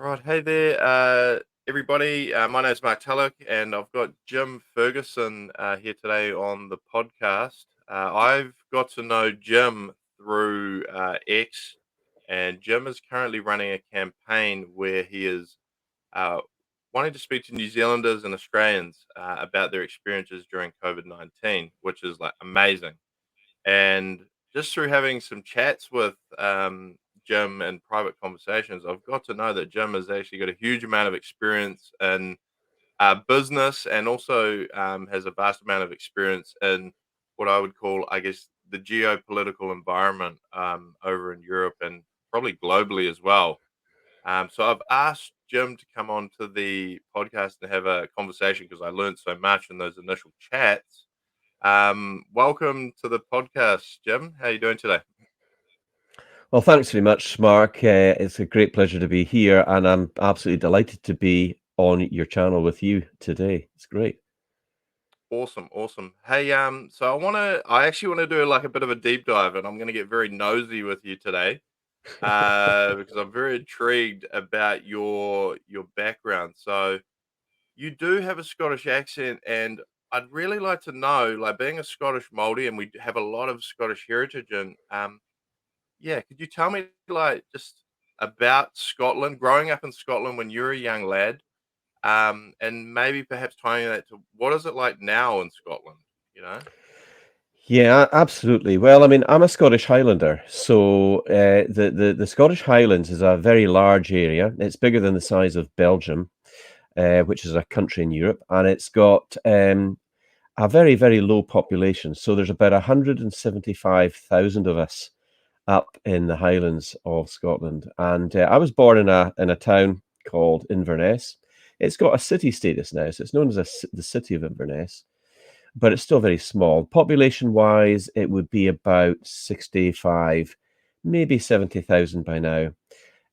Right, hey there, everybody. My name's Mark Tulloch, and I've got Jim Ferguson here today on the podcast. I've got to know Jim through X, and Jim is currently running a campaign where he is uh, wanting to speak to New Zealanders and Australians about their experiences during COVID-19, which is like amazing. And just through having some chats with Jim and private conversations, I've got to know that Jim has actually got a huge amount of experience in business and also has a vast amount of experience in what I would call, I guess, the geopolitical environment over in Europe and probably globally as well. So I've asked Jim to come on to the podcast and have a conversation because I learned so much in those initial chats. Welcome to the podcast, Jim. How are you doing today? Well, thanks very much, Mark. It's a great pleasure to be here, and I'm absolutely delighted to be on your channel with you today. It's great. Awesome, awesome. Hey, so I actually want to do like a bit of a deep dive, and I'm going to get very nosy with you today, because I'm very intrigued about your background. So you do have a Scottish accent, and I'd really like to know, like being a Scottish Māori, and we have a lot of Scottish heritage, and yeah, could you tell me like just about Scotland, growing up in Scotland when you were a young lad? And maybe perhaps tying that to what is it like now in Scotland, you know? Yeah, absolutely. Well, I mean, I'm a Scottish Highlander, so the Scottish Highlands is a very large area. It's bigger than the size of Belgium, which is a country in Europe, and it's got a very low population. So there's about 175,000 of us up in the Highlands of Scotland. And I was born in a town called Inverness. It's got a city status now, so it's known as the city of Inverness, but it's still very small. Population wise, it would be about 65, maybe 70,000 by now.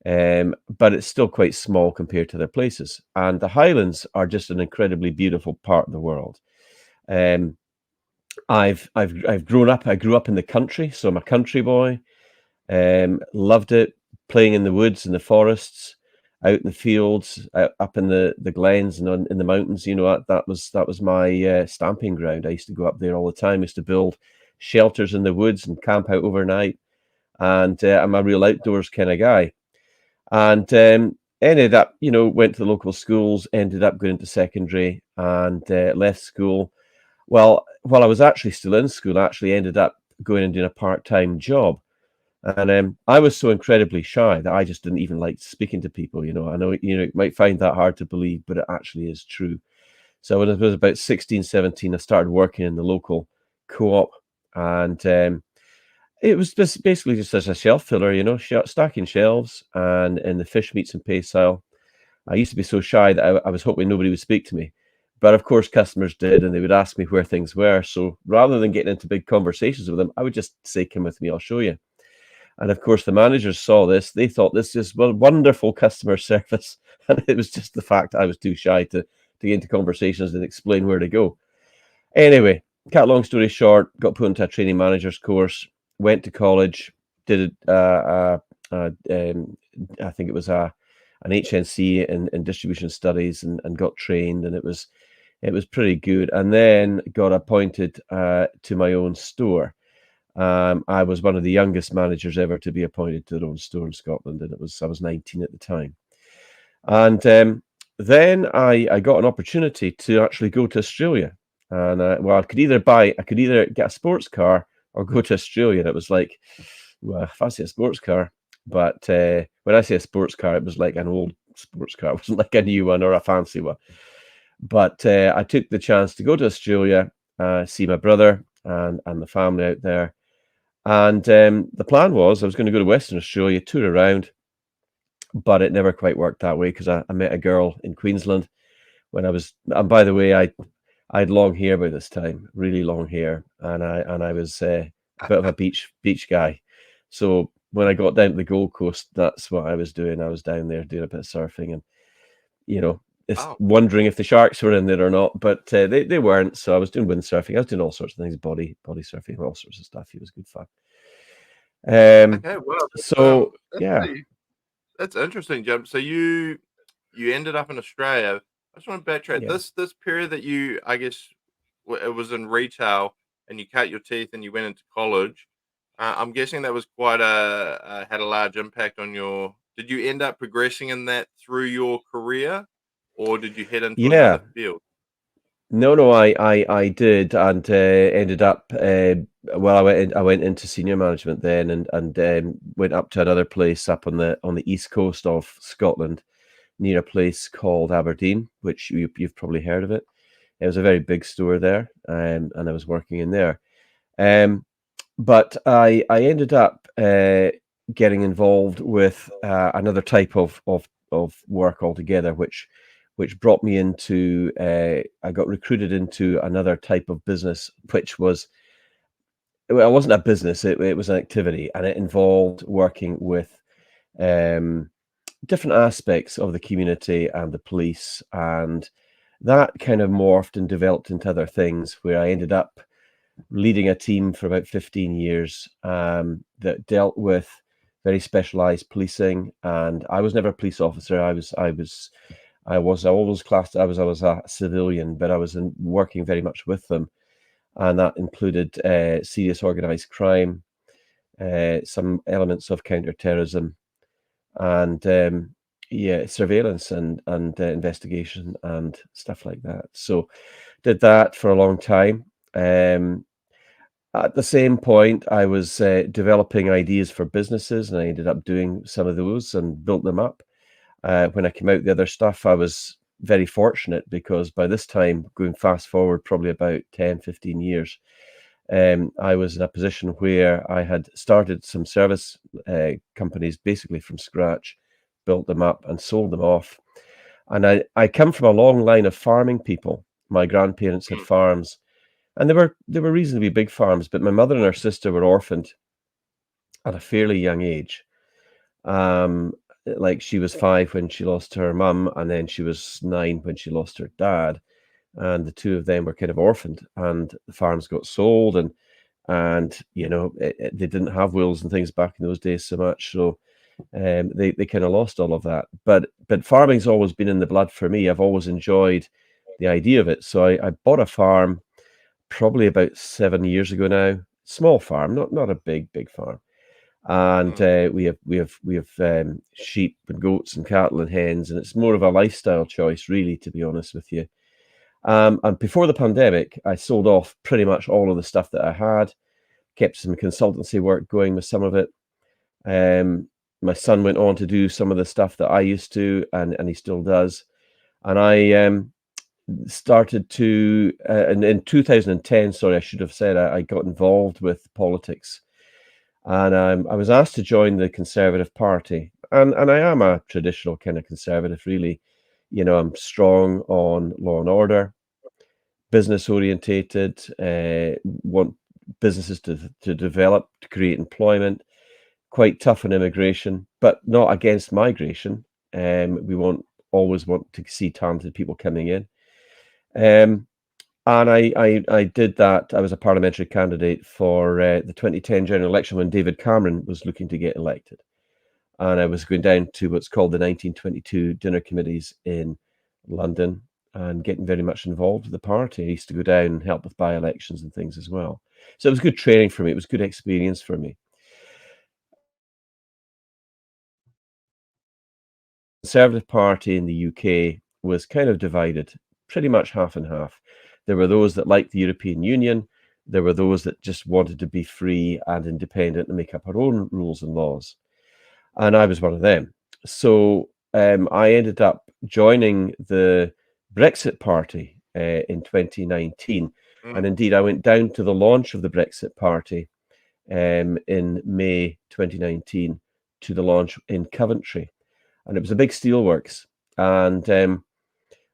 But it's still quite small compared to other places. And the Highlands are just an incredibly beautiful part of the world. Um, I've grown up. I grew up in the country, so I'm a country boy. Loved it, playing in the woods and the forests, out in the fields, up in the glens and in the mountains. You know, that was my stamping ground. I used to go up there all the time. I used to build shelters in the woods and camp out overnight. And I'm a real outdoors kind of guy. And ended up, went to the local schools, ended up going into secondary, and left school. Well, while I was actually still in school, I actually ended up going and doing a part-time job, and I was so incredibly shy that I just didn't even like speaking to people. I know you might find that hard to believe, but it actually is true. So when I was about 16, 17, I started working in the local co-op, and it was just basically just as a shelf filler, stacking shelves and in the fish meats and paste aisle. I used to be so shy that I was hoping nobody would speak to me. But of course, customers did, and they would ask me where things were. So rather than getting into big conversations with them, I would just say, "Come with me, I'll show you." And of course, the managers saw this. They thought this is wonderful customer service. And it was just the fact I was too shy to get into conversations and explain where to go. Anyway, cut long story short, got put into a training manager's course, went to college, did I think it was an HNC in distribution studies, and got trained, and it was pretty good. And then got appointed to my own store. I was one of the youngest managers ever to be appointed to their own store in Scotland, and I was 19 at the time. And then I got an opportunity to actually go to Australia, and well, I could either get a sports car or go to Australia. And it was like, well, if I say a sports car, but when I say a sports car, it was like an old sports car. It wasn't like a new one or a fancy one. But I took the chance to go to Australia, see my brother and the family out there. And the plan was I was going to go to Western Australia, tour around, but it never quite worked that way because I met a girl in Queensland when I was. And by the way, I had long hair by this time, really long hair, and I was a bit of a beach guy. So when I got down to the Gold Coast, that's what I was doing. I was down there doing a bit of surfing, and you know, it's Oh, wondering if the sharks were in there or not, but they weren't. So I was doing windsurfing. I was doing all sorts of things, body surfing, all sorts of stuff. It was good fun. Um, okay. Well, so that's yeah, pretty. That's interesting, Jim. So you ended up in Australia. I just want to backtrack. Yeah. This period that you, I guess, it was in retail, and you cut your teeth and you went into college. I'm guessing that was quite had a large impact on your. Did you end up progressing in that through your career, or did you head into another Yeah. field? No, no, I did, and ended up. Well, I went into senior management then, and went up to another place up on the east coast of Scotland, near a place called Aberdeen, which you've probably heard of it. It was a very big store there, and I was working in there. Um, but I ended up getting involved with another type of work altogether, which brought me into I got recruited into another type of business, which was, well, it wasn't a business, it was an activity, and it involved working with um, different aspects of the community and the police, and that kind of morphed and developed into other things, where I ended up leading a team for about 15 years that dealt with very specialized policing. And I was never a police officer. I was always classed. I was a civilian, but I was working very much with them, and that included serious organized crime, some elements of counterterrorism, and yeah, surveillance and investigation and stuff like that. So did that for a long time. Um, at the same point, I was developing ideas for businesses, and I ended up doing some of those and built them up. When I came out the other stuff, I was very fortunate because by this time, going fast forward probably about 10, 15 years, I was in a position where I had started some service companies basically from scratch, built them up and sold them off. And I come from a long line of farming people. My grandparents had Mm, farms, and they were reasonably big farms, but my mother and her sister were orphaned at a fairly young age. Um, like she was 5 when she lost her mum, and then she was 9 when she lost her dad, and the two of them were kind of orphaned, and the farms got sold, and they didn't have wills and things back in those days so much, so they kind of lost all of that. But farming's always been in the blood for me. I've always enjoyed the idea of it, so I bought a farm probably about 7 years ago now. Small farm, not a big farm, and mm, we have sheep and goats and cattle and hens, and it's more of a lifestyle choice, really, to be honest with you. And before the pandemic, I sold off pretty much all of the stuff that I had, kept some consultancy work going with some of it. Um, my son went on to do some of the stuff that I used to, and he still does. And I started to, and in 2010, sorry, I should have said, I got involved with politics, and I was asked to join the Conservative Party, and I am a traditional kind of conservative, really. I'm strong on law and order, business orientated, want businesses to develop, to create employment, quite tough on immigration, but not against migration. We always want to see talented people coming in. Um, and I did that. I was a parliamentary candidate for the 2010 general election when David Cameron was looking to get elected. And I was going down to what's called the 1922 dinner committees in London and getting very much involved with the party. I used to go down and help with by-elections and things as well. So it was good training for me. It was good experience for me. Conservative Party in the UK was kind of divided, pretty much half and half. There were those that liked the European Union. There were those that just wanted to be free and independent and make up our own rules and laws. And I was one of them. So I ended up joining the Brexit Party in 2019. And mm. indeed, I went down to the launch of the Brexit Party in May 2019 to the launch in Coventry. And it was a big steelworks. And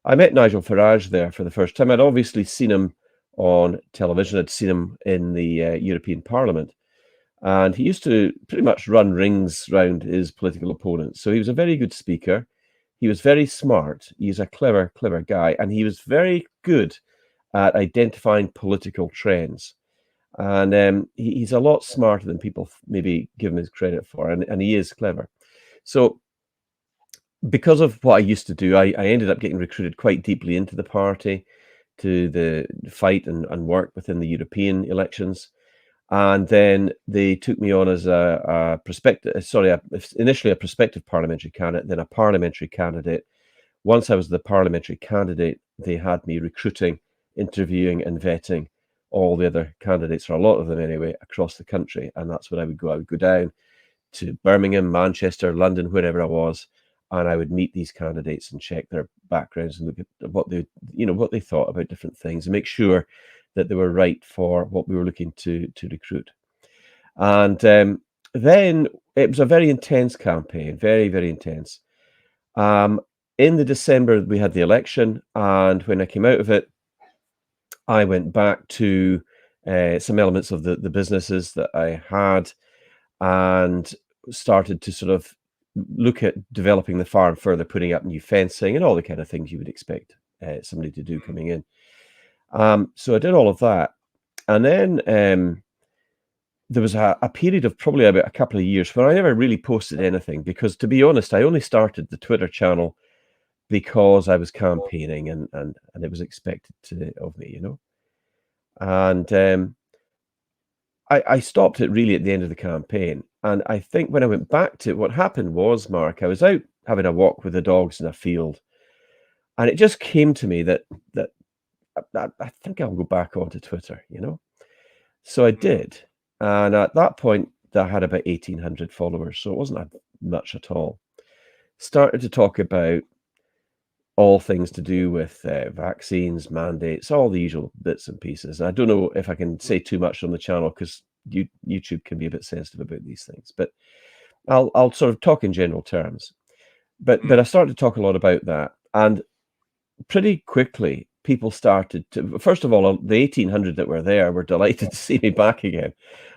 I met Nigel Farage there for the first time. I'd obviously seen him on television, I'd seen him in the European Parliament. And he used to pretty much run rings round his political opponents. So he was a very good speaker. He was very smart. He's a clever guy. And he was very good at identifying political trends. And he's a lot smarter than people maybe give him his credit for. And he is clever. So because of what I used to do, I ended up getting recruited quite deeply into the party to the fight and work within the European elections. And then they took me on as a prospective, initially a prospective parliamentary candidate, then a parliamentary candidate. Once I was the parliamentary candidate, they had me recruiting, interviewing, and vetting all the other candidates, or a lot of them anyway, across the country. And that's where I would go. I would go down to Birmingham, Manchester, London, wherever I was, and I would meet these candidates and check their backgrounds and look at what they thought about different things and make sure that they were right for what we were looking to recruit. And then it was a very intense campaign, very, very intense. Um, in the December, we had the election, and when I came out of it, I went back to some elements of the businesses that I had and started to sort of look at developing the farm further, putting up new fencing and all the kind of things you would expect somebody to do coming in. So I did all of that. And then there was a period of probably about a couple of years where I never really posted anything because, to be honest, I only started the Twitter channel because I was campaigning and it was expected of me, And I stopped it really at the end of the campaign. And I think when I went back to it, what happened was, Mark, I was out having a walk with the dogs in a field, and it just came to me that I think I'll go back onto Twitter. So I Mm, did, and at that point, I had about 1,800 followers, so it wasn't much at all. Started to talk about all things to do with vaccines, mandates, all the usual bits and pieces. I don't know if I can say too much on the channel because YouTube can be a bit sensitive about these things, but I'll sort of talk in general terms. But mm, I started to talk a lot about that, and pretty quickly people started to. First of all, the 1,800 that were there were delighted to see me back again,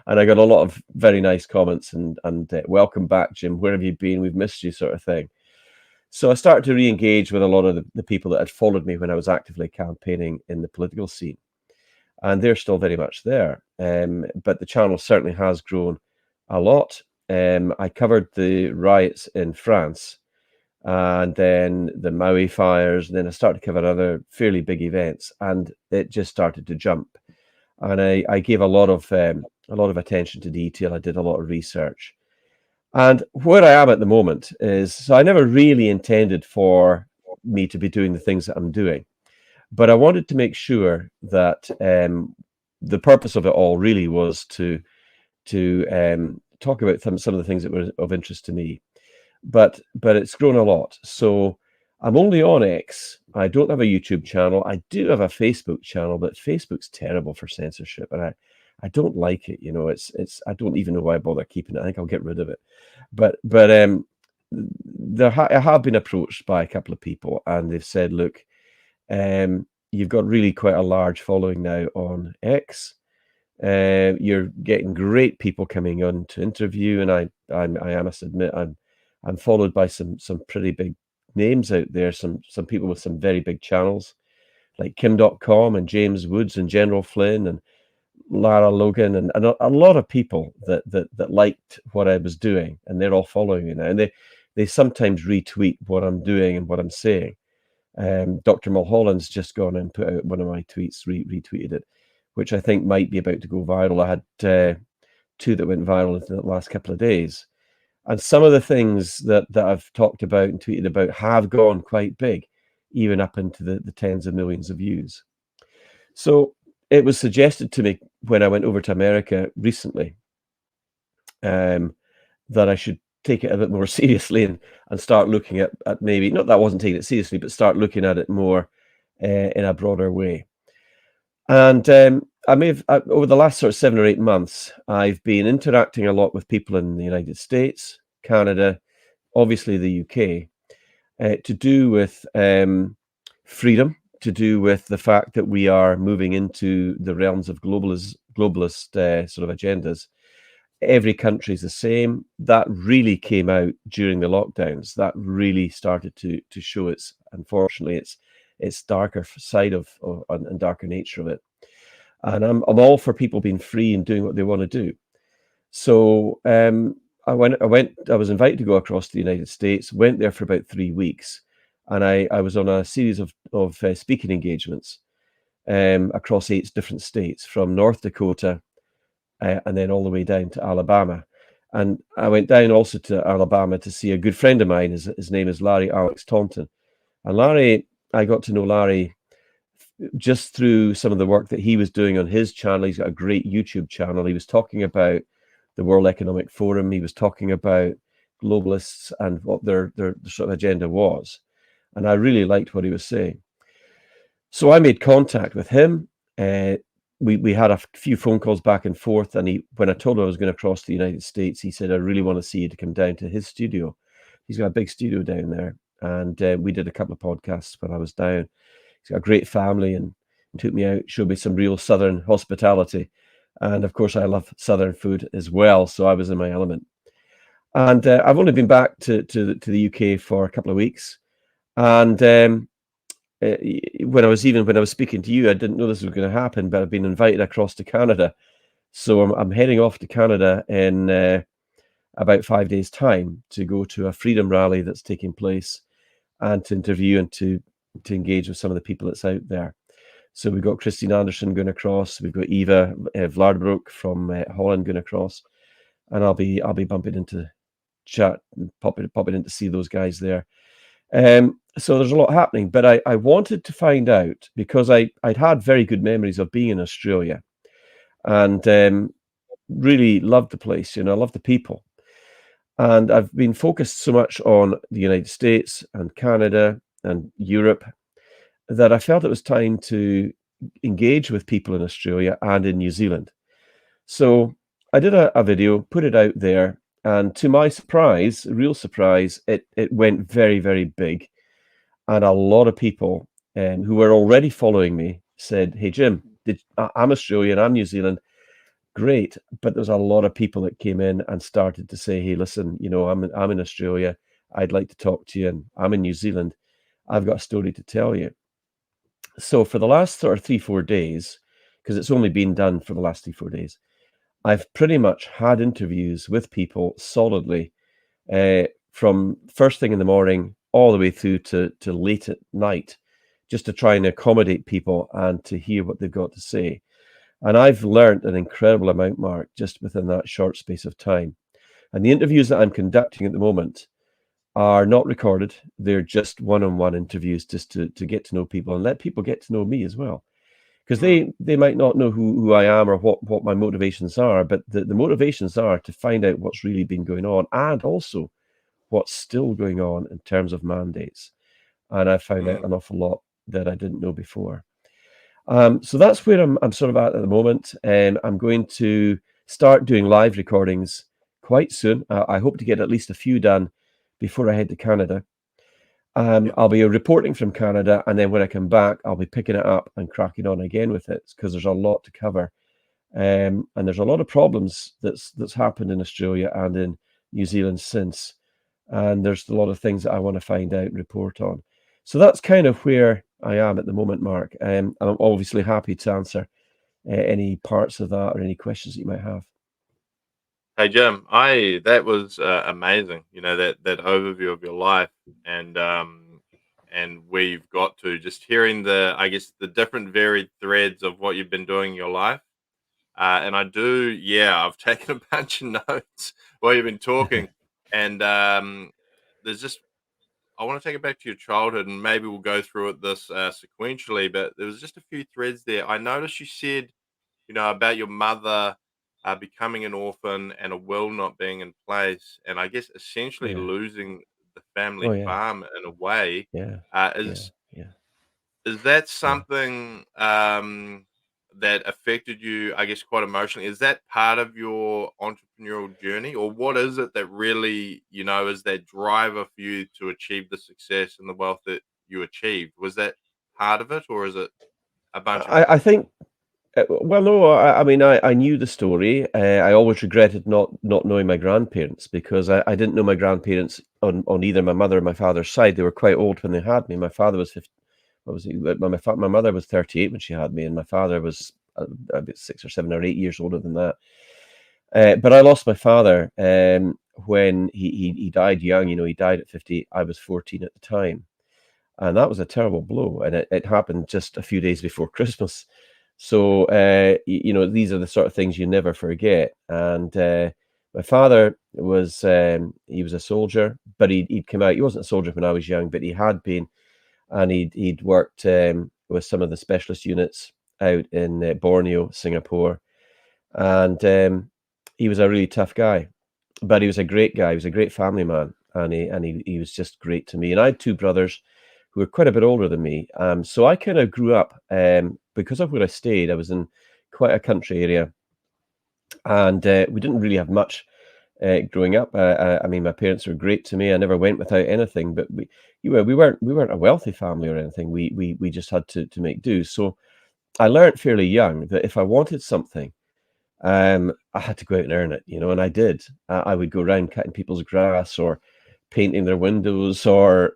and I got a lot of very nice comments and welcome back, Jim. Where have you been? We've missed you, sort of thing. So I started to re-engage with a lot of the people that had followed me when I was actively campaigning in the political scene, and they're still very much there. But the channel certainly has grown a lot. I covered the riots in France, and then the Maui fires, and then I started to cover other fairly big events, and it just started to jump. And I gave a lot of attention to detail. I did a lot of research. And where I am at the moment is, so I never really intended for me to be doing the things that I'm doing, but I wanted to make sure that the purpose of it all really was to talk about some of the things that were of interest to me. But it's grown a lot. So I'm only on X. I don't have a YouTube channel. I do have a Facebook channel, but Facebook's terrible for censorship, and I don't like it. It's I don't even know why I bother keeping it. I think I'll get rid of it. But I have been approached by a couple of people, and they've said, "Look, you've got really quite a large following now on X. You're getting great people coming on to interview, and I must admit I'm followed by some pretty big names out there. Some people with some very big channels like Kim.com and James Woods and General Flynn and Lara Logan and a lot of people that liked what I was doing, and they're all following me now. And they sometimes retweet what I'm doing and what I'm saying. Dr. Mulholland's just gone and put out one of my tweets, retweeted it, which I think might be about to go viral. I had two that went viral in the last couple of days. And some of the things that I've talked about and tweeted about have gone quite big, even up into the tens of millions of views. So it was suggested to me when I went over to America recently um, that I should take it a bit more seriously and start looking at maybe, not that I wasn't taking it seriously, but start looking at it more in a broader way. And over the last sort of 7 or 8 months, I've been interacting a lot with people in the United States, Canada, obviously the UK, to do with freedom, to do with the fact that we are moving into the realms of globalist sort of agendas. Every country is the same. That really came out during the lockdowns. That really started to show unfortunately its darker side and darker nature of it. And I'm all for people being free and doing what they want to do. So I was invited to go across the United States, went there for about 3 weeks, and I was on a series of speaking engagements across 8 different states, from North Dakota and then all the way down to Alabama. And I went down also to Alabama to see a good friend of mine. His name is Larry Alex Taunton. And Larry, I got to know Larry just through some of the work that he was doing on his channel. He's got a great YouTube channel. He was talking about the World Economic Forum. He was talking about globalists and what their sort of agenda was. And I really liked what he was saying. So I made contact with him. We had a few phone calls back and forth. And when I told him I was going to cross the United States, he said, "I really want to see you to come down to his studio." He's got a big studio down there. And we did a couple of podcasts when I was down. He's got a great family and took me out, showed me some real Southern hospitality. And of course, I love Southern food as well. So I was in my element. And I've only been back to the UK for a couple of weeks. And when I was speaking to you, I didn't know this was going to happen, but I've been invited across to Canada. So I'm heading off to Canada in about 5 days' time to go to a freedom rally that's taking place and to interview and to engage with some of the people that's out there. So we've got Christine Anderson going across. We've got Eva Vladbroek from Holland going across, and I'll be bumping into chat, and popping in to see those guys there. So there's a lot happening, but I wanted to find out, because I'd had very good memories of being in Australia, and really loved the place. I loved the people, and I've been focused so much on the United States and Canada and Europe that I felt it was time to engage with people in Australia and in New Zealand. So I did a video, put it out there, and to my surprise, real surprise, it went very, very big. And a lot of people who were already following me said, "Hey, Jim, I'm Australian, I'm New Zealand. Great." But there's a lot of people that came in and started to say, "Hey, listen, I'm in Australia. I'd like to talk to you. And I'm in New Zealand. I've got a story to tell you." So for the last sort of 3-4 days, because it's only been done for the last 3-4 days, I've pretty much had interviews with people solidly from first thing in the morning all the way through to late at night, just to try and accommodate people and to hear what they've got to say. And I've learned an incredible amount, Mark, just within that short space of time. And the interviews that I'm conducting at the moment are not recorded. They're just one-on-one interviews, just to get to know people and let people get to know me as well. Because they might not know who I am or what my motivations are, but the motivations are to find out what's really been going on, and also what's still going on in terms of mandates. And I found out an awful lot that I didn't know before. So that's where I'm sort of at the moment. I'm going to start doing live recordings quite soon. I hope to get at least a few done before I head to Canada. I'll be reporting from Canada, and then when I come back, I'll be picking it up and cracking on again with it, because there's a lot to cover. And there's a lot of problems that's happened in Australia and in New Zealand since. And there's a lot of things that I want to find out and report on. So that's kind of where I am at the moment, Mark. I'm obviously happy to answer any parts of that or any questions that you might have. Hey Jim, I that was amazing. That overview of your life, and where you've got to, just hearing the different varied threads of what you've been doing in your life. And yeah, I've taken a bunch of notes while you've been talking, and there's just I want to take it back to your childhood, and maybe we'll go through it this sequentially. But there was just a few threads there. I noticed you said, about your mother becoming an orphan and a will not being in place, and I guess essentially Yeah. losing the family Oh, yeah. farm in a way. Yeah. Uh, Yeah. is Yeah. is that Yeah. something that affected you? I guess quite emotionally. Is that part of your entrepreneurial journey, or what is it that really is that driver for you to achieve the success and the wealth that you achieved? Was that part of it, or is it a bunch of I different think. Well, no, I mean, I knew the story. I always regretted not knowing my grandparents, because I didn't know my grandparents on either my mother or my father's side. They were quite old when they had me. My father was 50, what was he? My mother was 38 when she had me, and my father was about 6 or 7 or 8 years older than that. But I lost my father when he died young. He died at 50. I was 14 at the time, and that was a terrible blow. And it happened just a few days before Christmas. So these are the sort of things you never forget. And my father was he was a soldier, but he'd come out. He wasn't a soldier when I was young, but he had been, and he'd worked with some of the specialist units out in Borneo, Singapore, and he was a really tough guy, but he was a great guy. He was a great family man, and he was just great to me. And I had two brothers who were quite a bit older than me, so I kind of grew up because of where I stayed. I was in quite a country area, and we didn't really have much growing up. I mean, my parents were great to me. I never went without anything, but we weren't a wealthy family or anything. We just had to make do. So I learned fairly young that if I wanted something, I had to go out and earn it, and I did. I would go around cutting people's grass or painting their windows or,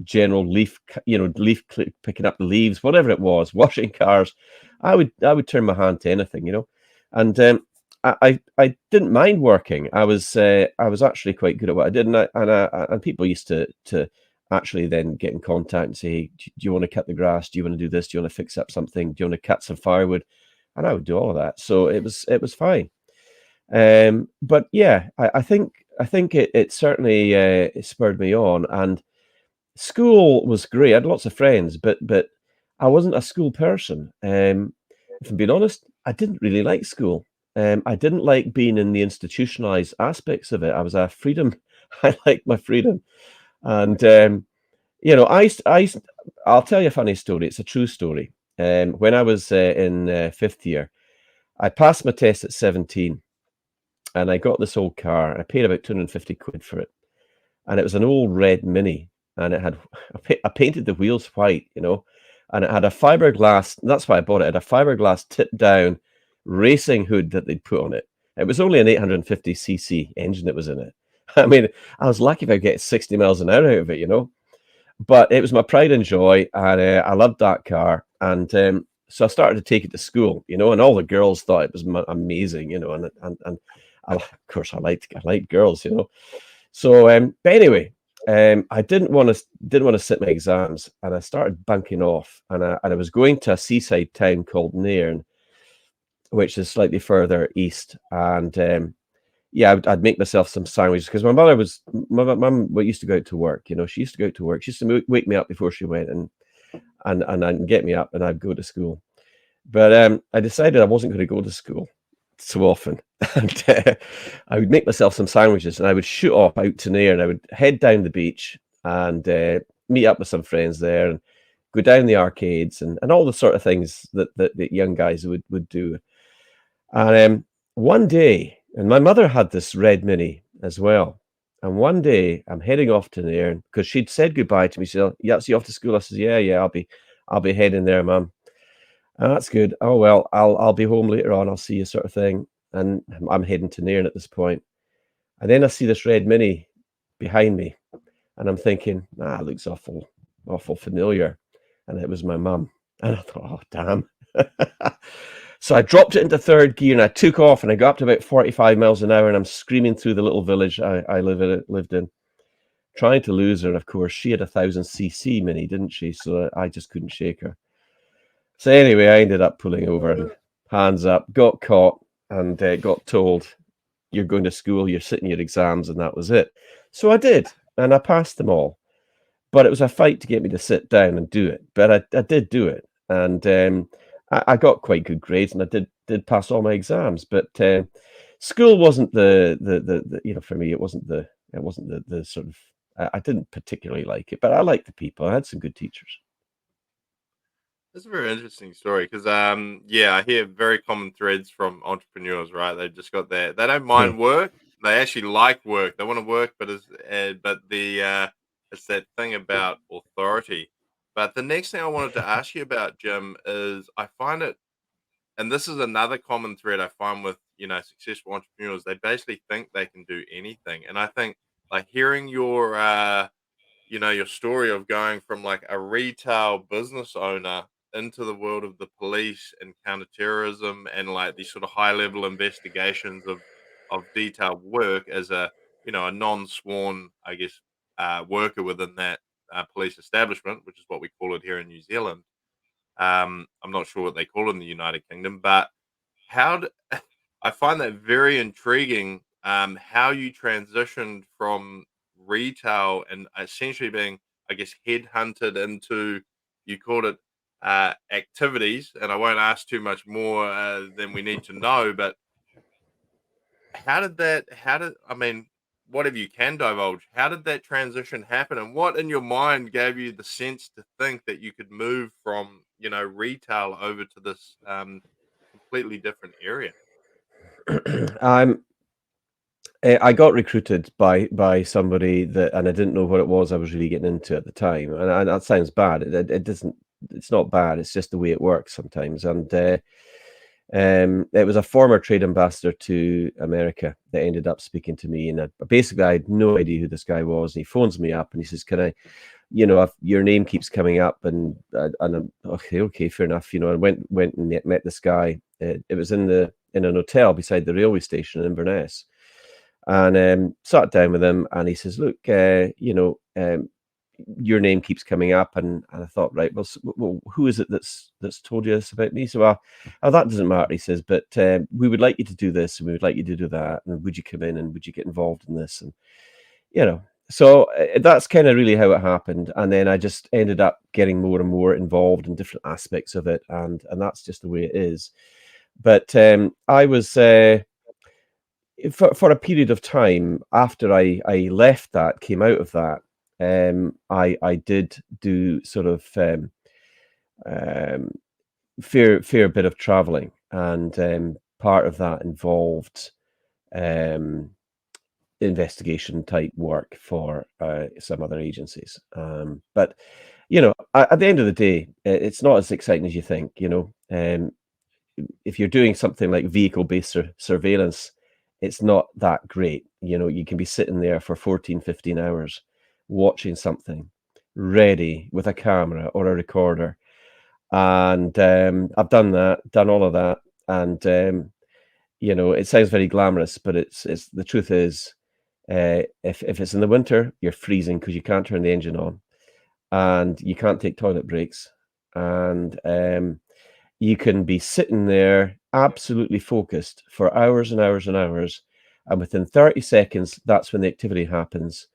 general picking up the leaves, whatever it was, washing cars. I would turn my hand to anything, and I didn't mind working. I was actually quite good at what I did, and people used to actually then get in contact and say, hey, do you want to cut the grass? Do you want to do this? Do you want to fix up something? Do you want to cut some firewood? And I would do all of that. So it was fine. But yeah, I think it certainly it spurred me on. And school was great. I had lots of friends, but I wasn't a school person. If I'm being honest, I didn't really like school. I didn't like being in the institutionalized aspects of it. I was a freedom. I liked my freedom, and I'll tell you a funny story. It's a true story. When I was in fifth year, I passed my test at 17, and I got this old car. I paid about 250 quid for it, and it was an old red Mini, and it had I painted the wheels white, and it had a fiberglass. That's why I bought it. It had a fiberglass tip down racing hood that they'd put on it. It was only an 850cc engine that was in it. I mean, I was lucky if I get 60 miles an hour out of it. But it was my pride and joy, and I loved that car. And so I started to take it to school, and all the girls thought it was amazing, and of course I liked girls, So, but anyway, I didn't want to sit my exams, and I started bunking off, and I was going to a seaside town called Nairn, which is slightly further east, and yeah, I'd make myself some sandwiches because my mum used to go out to work. She used to go out to work. She used to wake me up before she went, and I'd get me up, and I'd go to school. But I decided I wasn't going to go to school so often, and I would make myself some sandwiches, and I would shoot off out to Nair, and I would head down the beach and meet up with some friends there, and go down the arcades, and all the sort of things that young guys would do. And one day, and my mother had this red Mini as well. And one day, I'm heading off to there because she'd said goodbye to me. She said, "Yeah, so you off to school?" I says, "Yeah, yeah, I'll be heading there, mum." And that's good. Oh well, I'll be home later on. I'll see you, sort of thing. And I'm heading to Nairn at this point. And then I see this red Mini behind me, and I'm thinking, it looks awful familiar. And it was my mum. And I thought, oh damn. So I dropped it into third gear, and I took off, and I got up to about 45 miles an hour, and I'm screaming through the little village I lived in, trying to lose her. And of course, she had a 1000cc Mini, didn't she? So I just couldn't shake her. So anyway, I ended up pulling over and hands up, got caught, and got told, "You're going to school, you're sitting your exams," and that was it. So I did, and I passed them all. But it was a fight to get me to sit down and do it. But I did do it, and I got quite good grades, and I did pass all my exams. But school wasn't the for me, it wasn't the sort of I didn't particularly like it, but I liked the people. I had some good teachers. That's a very interesting story because, yeah, I hear very common threads from entrepreneurs, right? They've just got that they don't Yeah. mind work, they actually like work, they want to work, it's that thing about authority. But the next thing I wanted to ask you about, Jim, is I find it, and this is another common thread I find with successful entrepreneurs. They basically think they can do anything, and I think like hearing your story of going from like a retail business owner into the world of the police and counterterrorism and like these sort of high level investigations of detailed work as a a non-sworn, I guess, worker within that police establishment, which is what we call it here in New Zealand. I'm not sure what they call it in the United Kingdom, but how d I find that very intriguing, how you transitioned from retail and essentially being, I guess, headhunted into, you called it, activities, and I won't ask too much more, than we need to know, but how did I mean, whatever you can divulge, how did that transition happen, and what in your mind gave you the sense to think that you could move from, retail over to this, completely different area? I'm I got recruited by somebody that, and I didn't know what it was I was really getting into at the time, and that sounds bad. It doesn't. It's not bad. It's just the way it works sometimes. And it was a former trade ambassador to America that ended up speaking to me, and basically I had no idea who this guy was. And he phones me up and he says, "Can I, if your name keeps coming up?" And I'm, okay, fair enough. I went and met this guy. It was in an hotel beside the railway station in Inverness, and sat down with him, and he says, "Look, your name keeps coming up," and I thought, right, well, who is it that's told you this about me? So, well, that doesn't matter, he says, but we would like you to do this, and we would like you to do that, and would you come in and would you get involved in this, and you know. So that's kind of really how it happened, and then I just ended up getting more and more involved in different aspects of it, and that's just the way it is. But I was. For a period of time after I left that, came out of that, I did do sort of um, fair bit of traveling, and part of that involved um, investigation type work for some other agencies. But at the end of the day, it's not as exciting as you think. If you're doing something like vehicle-based surveillance, it's not that great. You can be sitting there for 14, 15 hours watching something, ready with a camera or a recorder. And I've done all of that. And it sounds very glamorous, but it's the truth is, if it's in the winter, you're freezing because you can't turn the engine on, and you can't take toilet breaks, and you can be sitting there absolutely focused for hours and hours and hours, and within 30 seconds, that's when the activity happens,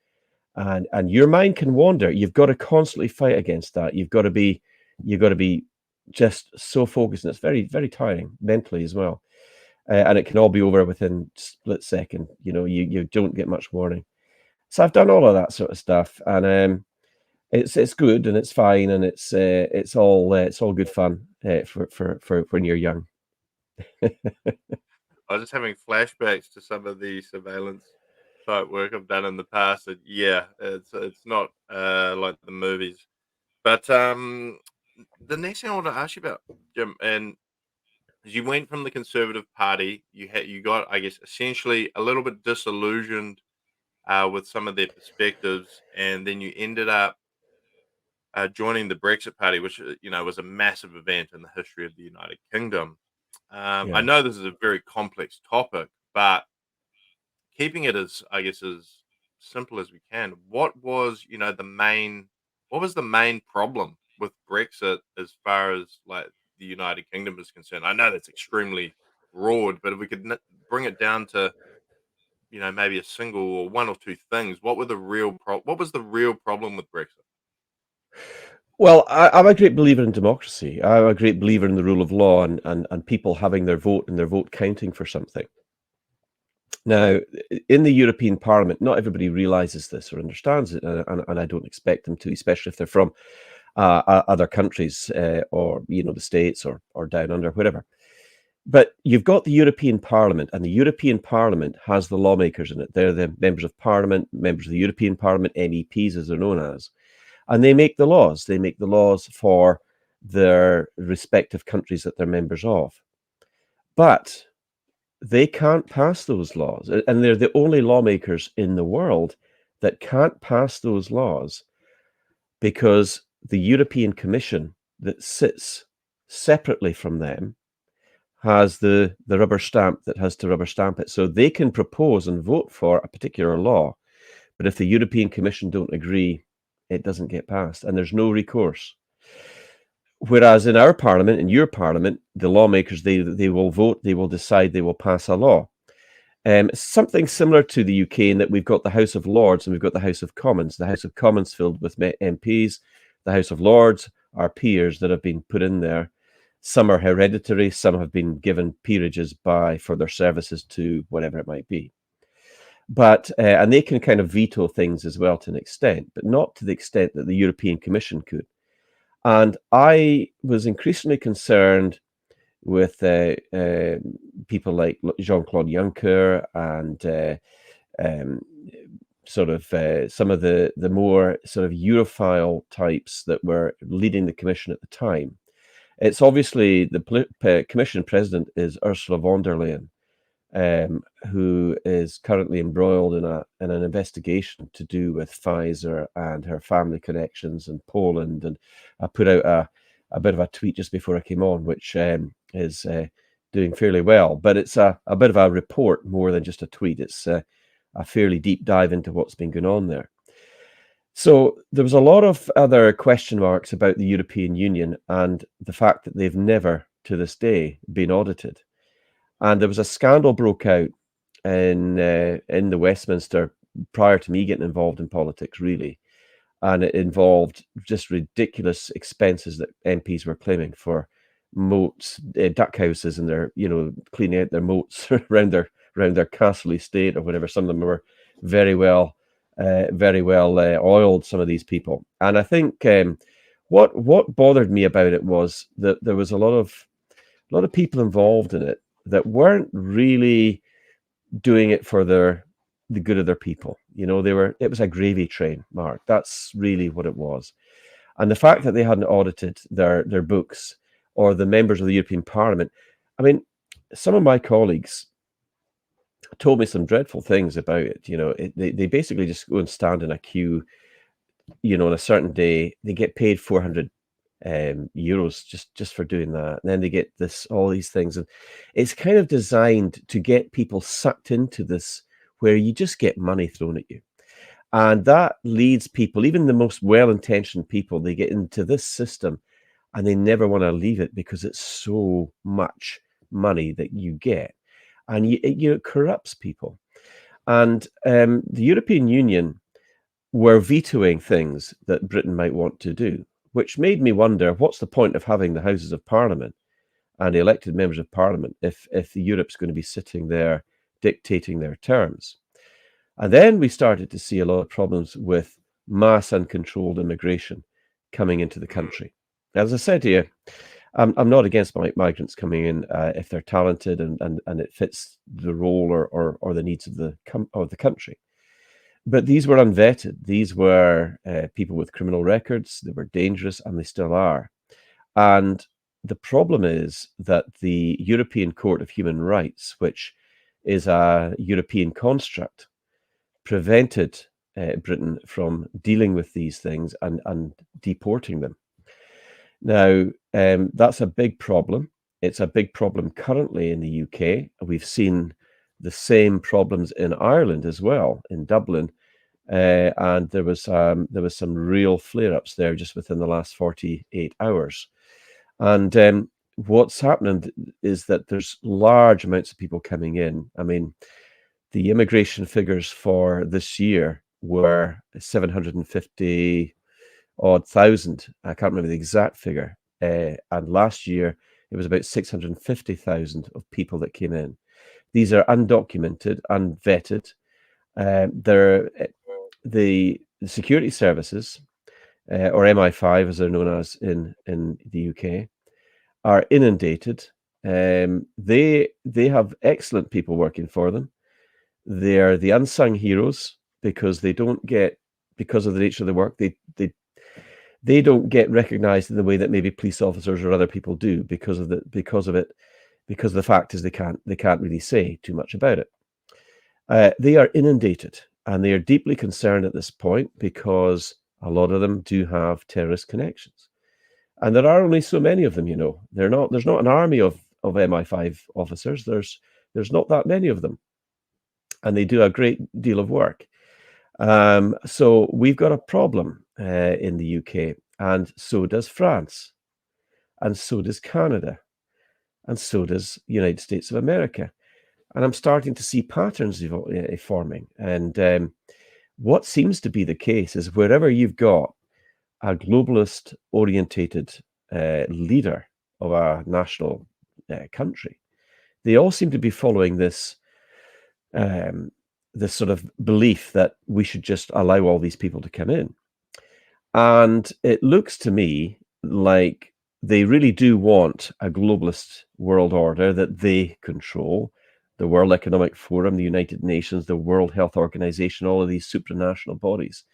and your mind can wander. You've got to constantly fight against that. You've got to be just so focused, and it's very, very tiring mentally as well. And it can all be over within split second. You don't get much warning. So I've done all of that sort of stuff, and it's good and it's fine, and it's all good fun for when you're young. I was just having flashbacks to some of the surveillance type work I've done in the past. And yeah, it's not like the movies. But the next thing I want to ask you about, Jim, and you went from the Conservative Party, you got, I guess, essentially a little bit disillusioned with some of their perspectives, and then you ended up joining the Brexit Party, which was a massive event in the history of the United Kingdom. I Yeah. know this is a very complex topic, but keeping it as, I guess, as simple as we can, what was the main problem with Brexit as far as like the United Kingdom is concerned? I know that's extremely broad, but if we could bring it down to, maybe a single or one or two things, what was the real problem with Brexit? Well, I'm a great believer in democracy. I'm a great believer in the rule of law, and people having their vote and their vote counting for something. Now, in the European Parliament, not everybody realizes this or understands it, and I don't expect them to, especially if they're from other countries, or the States, or down under, whatever. But you've got the European Parliament, and the European Parliament has the lawmakers in it. They're the members of Parliament, members of the European Parliament, MEPs as they're known as, and they make the laws. They make the laws for their respective countries that they're members of. But they can't pass those laws, and they're the only lawmakers in the world that can't pass those laws because the European Commission, that sits separately from them, has the rubber stamp that has to rubber stamp it. So they can propose and vote for a particular law, but if the European Commission don't agree, it doesn't get passed, and there's no recourse. Whereas in our parliament, in your parliament, the lawmakers, they will vote, they will decide, they will pass a law. Something similar to the UK in that we've got the House of Lords and we've got the House of Commons. The House of Commons filled with MPs, the House of Lords are peers that have been put in there. Some are hereditary, some have been given peerages for their services to whatever it might be. But and they can kind of veto things as well to an extent, but not to the extent that the European Commission could. And I was increasingly concerned with people like Jean-Claude Juncker and sort of some of the more sort of Europhile types that were leading the Commission at the time. It's obviously the Commission president is Ursula von der Leyen, who is currently embroiled in an investigation to do with Pfizer and her family connections in Poland. And I put out a bit of a tweet just before I came on, which is doing fairly well. But it's a bit of a report more than just a tweet. It's a fairly deep dive into what's been going on there. So there was a lot of other question marks about the European Union and the fact that they've never, to this day, been audited. And there was a scandal broke out in the Westminster prior to me getting involved in politics, really. And it involved just ridiculous expenses that MPs were claiming for moats, duck houses, and their, cleaning out their moats around their castle estate or whatever. Some of them were very well oiled. Some of these people, and I think what bothered me about it was that there was a lot of people involved in it that weren't really doing it for the good of their people. It was a gravy train, Mark. That's really what it was. And the fact that they hadn't audited their books, or the members of the European Parliament, I mean, some of my colleagues told me some dreadful things about it. They basically just go and stand in a queue, on a certain day. They get paid 400 euros just for doing that, and then they get all these things, and it's kind of designed to get people sucked into this, where you just get money thrown at you, and that leads people, even the most well-intentioned people, they get into this system and they never want to leave it because it's so much money that you get, and it corrupts people. And the European Union were vetoing things that Britain might want to do, which made me wonder, what's the point of having the Houses of Parliament and the elected members of Parliament if Europe's going to be sitting there dictating their terms? And then we started to see a lot of problems with mass uncontrolled immigration coming into the country. As I said to you, I'm not against migrants coming in if they're talented and it fits the role or the needs of the country. But these were unvetted. These were people with criminal records. They were dangerous, and they still are. And the problem is that the European Court of Human Rights, which is a European construct, prevented Britain from dealing with these things and deporting them. Now, that's a big problem. It's a big problem currently in the UK. We've seen the same problems in Ireland as well, in Dublin, and there was some real flare-ups there just within the last 48 hours. And what's happening is that there's large amounts of people coming in. I mean, the immigration figures for this year were 750 odd thousand. I can't remember the exact figure. And last year it was about 650,000 of people that came in. These are undocumented, unvetted. The security services, or MI5 as they're known as in the UK, are inundated. They have excellent people working for them. They're the unsung heroes because they don't get, because of the nature of the work, they don't get recognized in the way that maybe police officers or other people do because of the fact is they can't really say too much about it. They are inundated, and they are deeply concerned at this point because a lot of them do have terrorist connections, and there are only so many of them. There's not an army of of MI5 officers. There's not that many of them, and they do a great deal of work. So we've got a problem in the UK, and so does France, and so does Canada, and so does the United States of America. And I'm starting to see patterns forming. And what seems to be the case is wherever you've got a globalist orientated leader of a national country, they all seem to be following um, this sort of belief that we should just allow all these people to come in. And it looks to me like they really do want a globalist world order that they control. The World Economic Forum, the United Nations, the World Health Organization, all of these supranational bodies.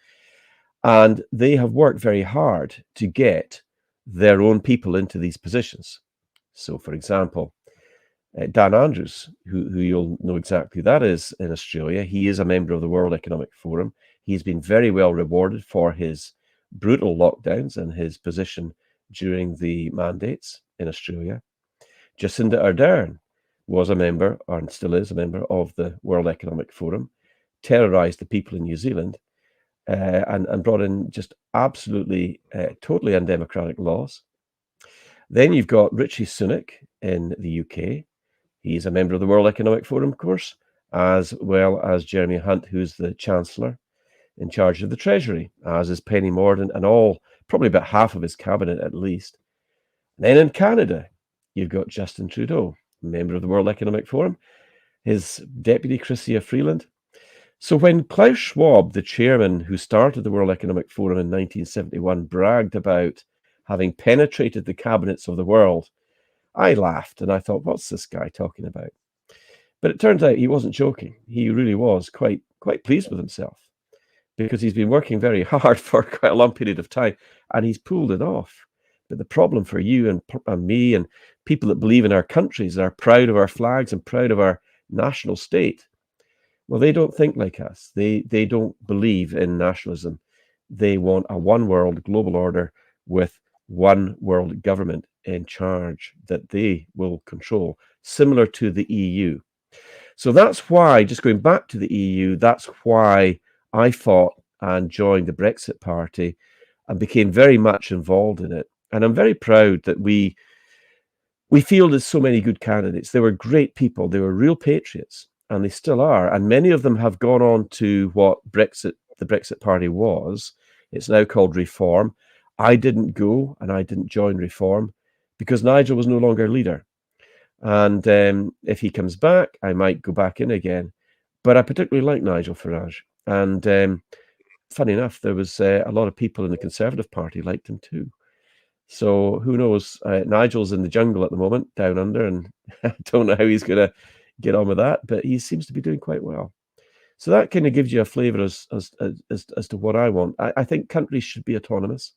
And they have worked very hard to get their own people into these positions. So, for example, Dan Andrews, who you'll know exactly who that is in Australia, he is a member of the World Economic Forum. He's been very well rewarded for his brutal lockdowns and his position during the mandates in Australia. Jacinda Ardern was a member, and still is a member, of the World Economic Forum, terrorized the people in New Zealand, and brought in just absolutely, totally undemocratic laws. Then you've got Richie Sunak in the UK. He's a member of the World Economic Forum, of course, as well as Jeremy Hunt, who's the Chancellor in charge of the Treasury, as is Penny Mordaunt and probably about half of his cabinet at least. And then in Canada, you've got Justin Trudeau, member of the World Economic Forum, his deputy, Chrystia Freeland. So when Klaus Schwab, the chairman who started the World Economic Forum in 1971, bragged about having penetrated the cabinets of the world, I laughed and I thought, what's this guy talking about? But it turns out he wasn't joking. He really was quite pleased with himself because he's been working very hard for quite a long period of time and he's pulled it off. But the problem for you and me and people that believe in our countries, that are proud of our flags and proud of our national state, well, they don't think like us. They don't believe in nationalism. They want a one world global order with one world government in charge that they will control, similar to the EU. So that's why, just going back to the EU, that's why I fought and joined the Brexit Party and became very much involved in it. And I'm very proud that we fielded so many good candidates. They were great people. They were real patriots, and they still are. And many of them have gone on to what the Brexit Party was. It's now called Reform. I didn't go and I didn't join Reform because Nigel was no longer leader. And if he comes back, I might go back in again. But I particularly like Nigel Farage. And funny enough, there was a lot of people in the Conservative Party liked him too. So who knows? Nigel's in the jungle at the moment, down under, and I don't know how he's going to get on with that, but he seems to be doing quite well. So that kind of gives you a flavour as to what I want. I think countries should be autonomous,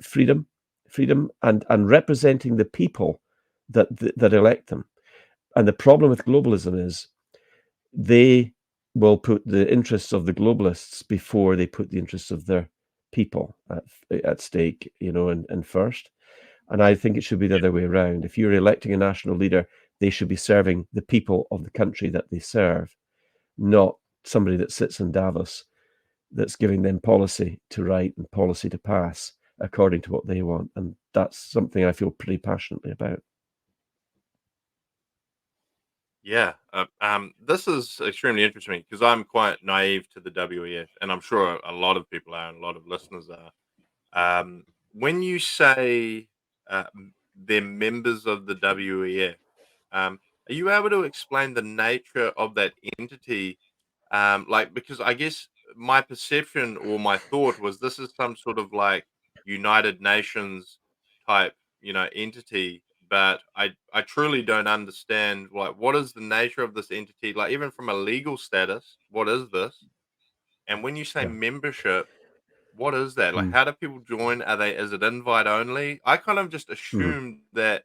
freedom, and representing the people that elect them. And the problem with globalism is they will put the interests of the globalists before they put the interests of their people at stake, and first. And I think it should be the other way around. If you're electing a national leader, they should be serving the people of the country that they serve, not somebody that sits in Davos that's giving them policy to write and policy to pass according to what they want. And that's something I feel pretty passionately about. Yeah, this is extremely interesting because I'm quite naive to the WEF, and I'm sure a lot of people are, and a lot of listeners are. When you say they're members of the WEF, are you able to explain the nature of that entity? Like, because I guess my perception or my thought was this is some sort of like United Nations type, entity, but I truly don't understand like what is the nature of this entity, like even from a legal status, what is this? And when you say Yeah. membership, what is that? Like, Mm. how do people join? Is it invite only? I kind of just Mhm. assumed that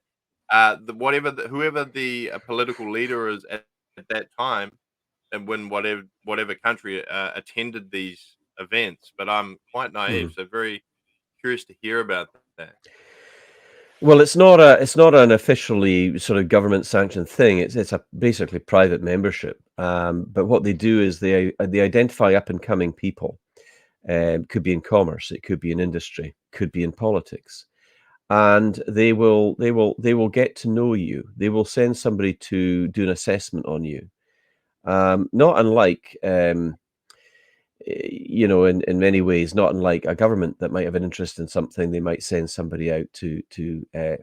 whoever the political leader is at that time, and when whatever country attended these events. But I'm quite naive, Mhm. so very curious to hear about that. Well, it's not an officially sort of government sanctioned thing. It's a basically private membership. But what they do is they identify up and coming people. Could be in commerce, it could be in industry, could be in politics, and they will get to know you. They will send somebody to do an assessment on you. Not unlike in many ways, not unlike a government that might have an interest in something, they might send somebody out to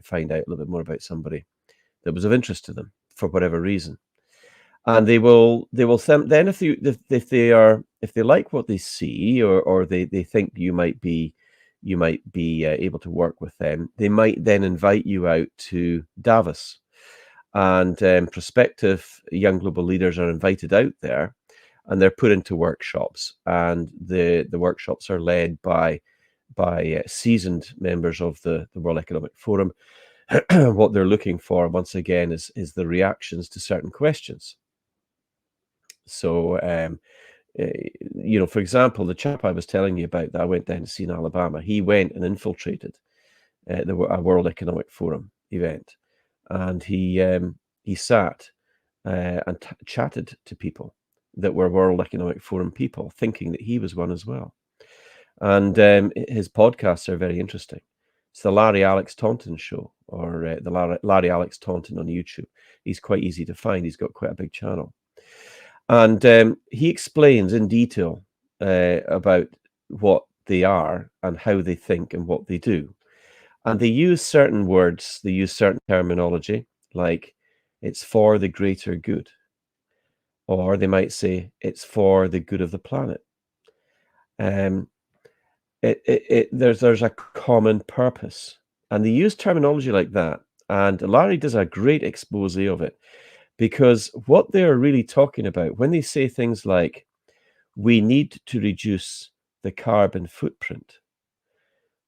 find out a little bit more about somebody that was of interest to them for whatever reason. And they will send then if they like what they see, or they think you might be able to work with them, they might then invite you out to Davos, and prospective young global leaders are invited out there, and they're put into workshops, and the workshops are led by seasoned members of the World Economic Forum. What they're looking for, once again, is the reactions to certain questions. So, for example, the chap I was telling you about that I went down to see in Alabama, he went and infiltrated a World Economic Forum event, and he sat and chatted to people that were World Economic Forum people, thinking that he was one as well. And his podcasts are very interesting. It's the Larry Alex Taunton show, or the Larry Alex Taunton on YouTube. He's quite easy to find. He's got quite a big channel. And he explains in detail about what they are and how they think and what they do. And they use certain words, they use certain terminology, like it's for the greater good. Or they might say it's for the good of the planet. Um, there's a common purpose. And they use terminology like that. And Larry does a great expose of it, because what they're really talking about when they say things like, we need to reduce the carbon footprint,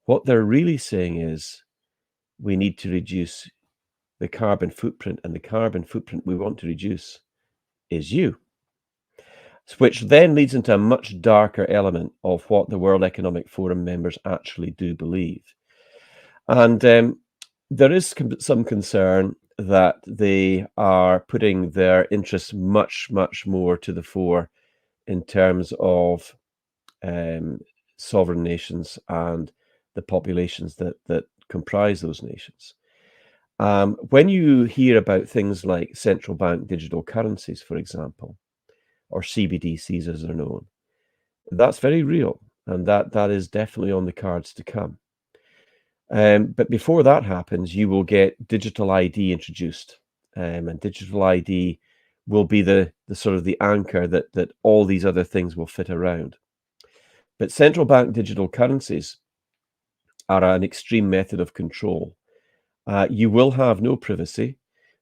what they're really saying is, we need to reduce the carbon footprint, and the carbon footprint we want to reduce is you. Which then leads into a much darker element of what the World Economic Forum members actually do believe. And there is some concern that they are putting their interests much, much more to the fore in terms of sovereign nations and the populations that comprise those nations. When you hear about things like central bank digital currencies, for example, or CBDCs as they're known, that's very real, and that is definitely on the cards to come. But before that happens, you will get digital ID introduced, and digital ID will be the sort of the anchor that all these other things will fit around. But central bank digital currencies are an extreme method of control. You will have no privacy,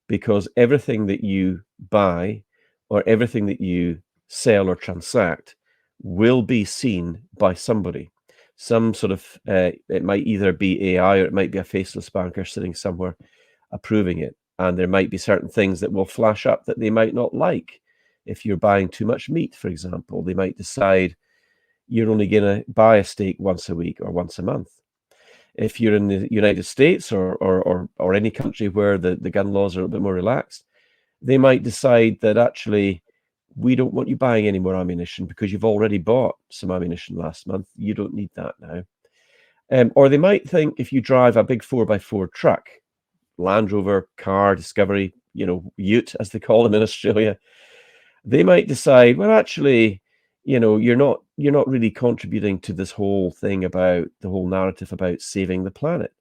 because everything that you buy or everything that you sell or transact will be seen by somebody. Some sort of, it might either be AI, or it might be a faceless banker sitting somewhere approving it. And there might be certain things that will flash up that they might not like. If you're buying too much meat, for example, they might decide you're only going to buy a steak once a week or once a month. If you're in the United States, or any country where the gun laws are a bit more relaxed, they might decide that actually we don't want you buying any more ammunition because you've already bought some ammunition last month. You don't need that now. Or they might think if you drive a big 4x4 truck, Land Rover, car, Discovery, Ute, as they call them in Australia, they might decide, well, actually, you're not really contributing to this whole thing about the whole narrative about saving the planet.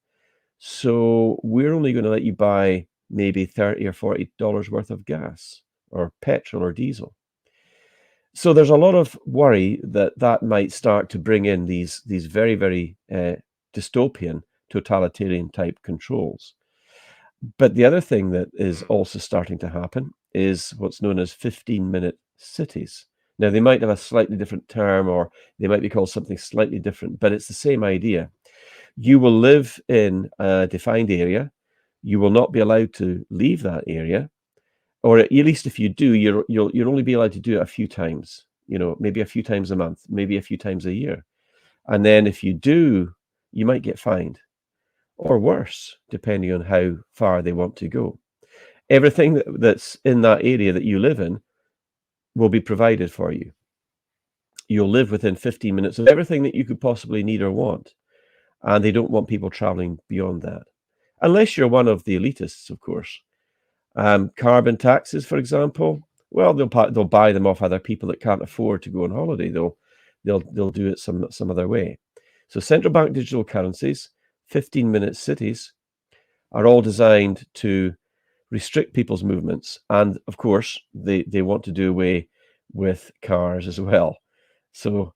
So we're only going to let you buy maybe $30 or $40 worth of gas or petrol or diesel. So there's a lot of worry that might start to bring in these very, very dystopian, totalitarian type controls. But the other thing that is also starting to happen is what's known as 15-minute cities. Now, they might have a slightly different term, or they might be called something slightly different, but it's the same idea. You will live in a defined area. You will not be allowed to leave that area, or at least if you do, you'll only be allowed to do it a few times. Maybe a few times a month, maybe a few times a year. And then if you do, you might get fined, or worse, depending on how far they want to go. Everything that's in that area that you live in will be provided for you. You'll live within 15 minutes of everything that you could possibly need or want. And they don't want people traveling beyond that. Unless you're one of the elitists, of course. Carbon taxes, for example, well, they'll buy them off other people that can't afford to go on holiday. They'll do it some other way. So central bank digital currencies, 15-minute cities, are all designed to restrict people's movements. And of course, they want to do away with cars as well. So,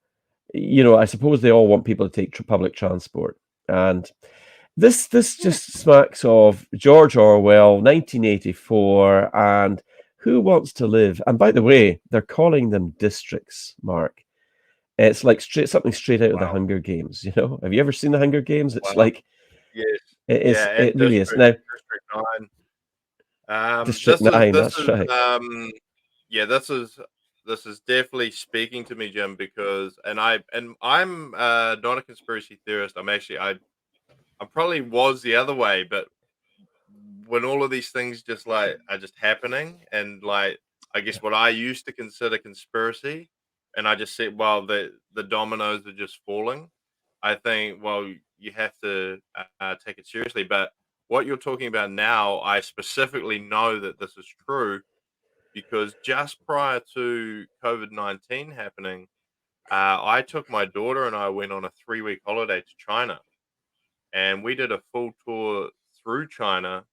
I suppose they all want people to take public transport. And this just smacks of George Orwell, 1984, and who wants to live? And by the way, they're calling them districts, Mark. It's like something straight out of the Wow. Hunger Games. Have you ever seen the Hunger Games? It's Wow. like Yes. Yeah, it and really is. Now, District 9. District 9, This that's is right. yeah, this is definitely speaking to me, Jim, because I'm not a conspiracy theorist. I probably was the other way, but when all of these things just like are just happening, and like I Yeah, guess what I used to consider conspiracy, and I just said, well, the dominoes are just falling. I think, well, you have to take it seriously. But what you're talking about now, I specifically know that this is true because just prior to COVID-19 happening, I took my daughter and I went on a 3-week holiday to China, and we did a full tour through China.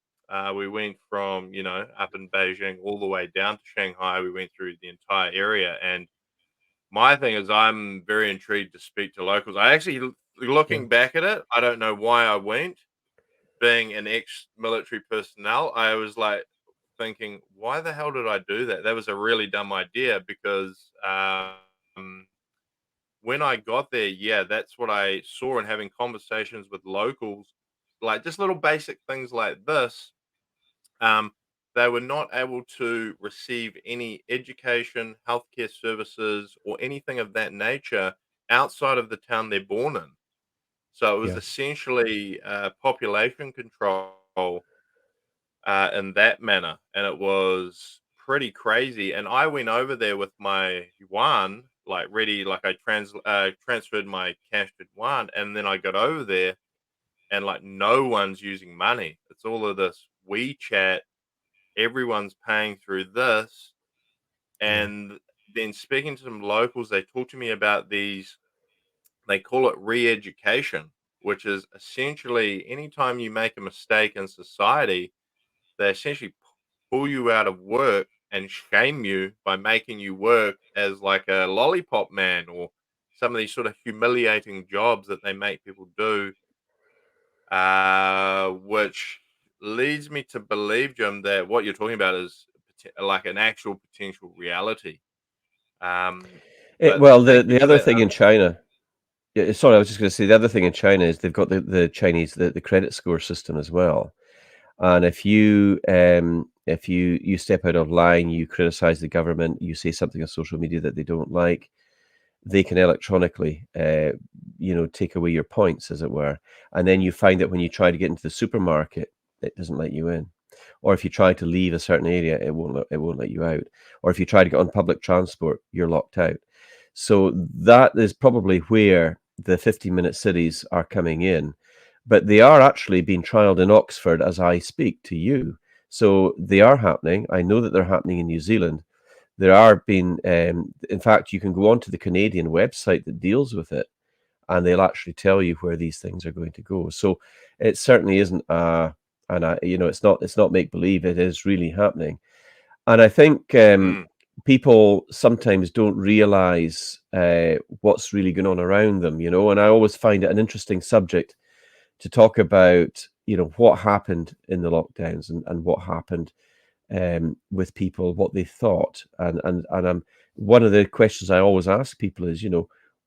We went from, up in Beijing all the way down to Shanghai. We went through the entire area. And my thing is, I'm very intrigued to speak to locals. I actually, yeah. looking back at it, I don't know why I went. Being an ex-military personnel, I was like thinking, why the hell did I do that? That was a really dumb idea because when I got there, yeah, that's what I saw, and having conversations with locals, like just little basic things like this. Um, they were not able to receive any education, healthcare services, or anything of that nature outside of the town they're born in. So it was Yeah. essentially population control in that manner, and it was pretty crazy. And I went over there with my yuan, like ready, like I transferred my cash to yuan, and then I got over there, and like no one's using money. It's all of this WeChat. Everyone's paying through this, Yeah. and then speaking to some locals, they talk to me about these. They call it re-education, which is essentially anytime you make a mistake in society, they essentially pull you out of work and shame you by making you work as like a lollipop man or some of these sort of humiliating jobs that they make people do, which leads me to believe, Jim, that what you're talking about is like an actual potential reality. Um, but Well, the thank you the for other that. thing in China. Yeah, sorry, I was just going to say the other thing in China is they've got the Chinese the credit score system as well. And if you step out of line, you criticize the government, you say something on social media that they don't like, they can electronically, take away your points, as it were. And then you find that when you try to get into the supermarket, it doesn't let you in. Or if you try to leave a certain area, it won't let you out. Or if you try to get on public transport, you're locked out. So that is probably where the 15-minute cities are coming in. But they are actually being trialed in Oxford as I speak to you. So they are happening. I know that they're happening in New Zealand. There are being, in fact, you can go onto the Canadian website that deals with it, and they'll actually tell you where these things are going to go. So it certainly isn't, it's not make believe. It is really happening, and I think Mm, people sometimes don't realize what's really going on around them. And I always find it an interesting subject to talk about. What happened in the lockdowns and what happened with people, what they thought. And one of the questions I always ask people is,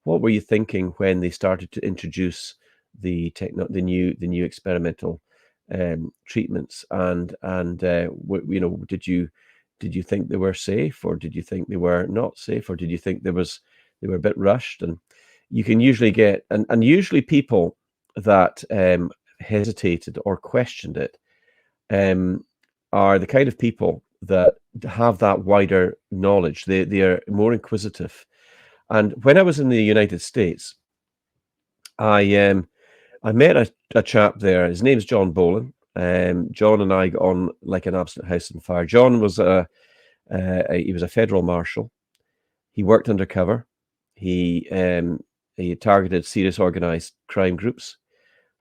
what were you thinking when they started to introduce the new experimental treatments? Did you think they were safe, or did you think they were not safe, or did you think they were a bit rushed? And you can usually get, and usually people that hesitated or questioned it um, are the kind of people that have that wider knowledge. They are more inquisitive. And when I was in the United States, I met a chap there. His name's John Boland. John and I got on like an absolute house on fire. John was he was a federal marshal. He worked undercover. He he targeted serious organized crime groups,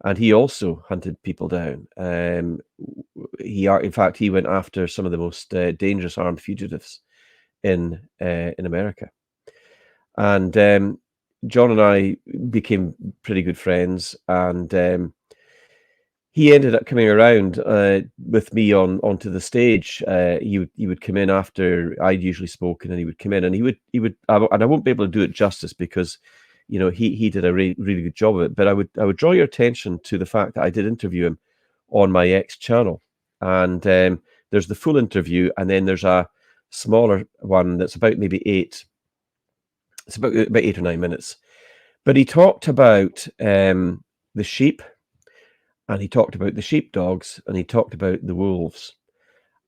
and he also hunted people down. In fact, he went after some of the most dangerous armed fugitives in America. And John and I became pretty good friends, and he ended up coming around with me onto the stage. He would come in after I'd usually spoken, and he would come in, and he would, and I won't be able to do it justice because, you know, he did a really good job of it. But I would draw your attention to the fact that I did interview him on my X channel, and there's the full interview, and then there's a smaller one that's about maybe eight. It's about 8 or 9 minutes. But he talked about the sheep, and he talked about the sheepdogs, and he talked about the wolves.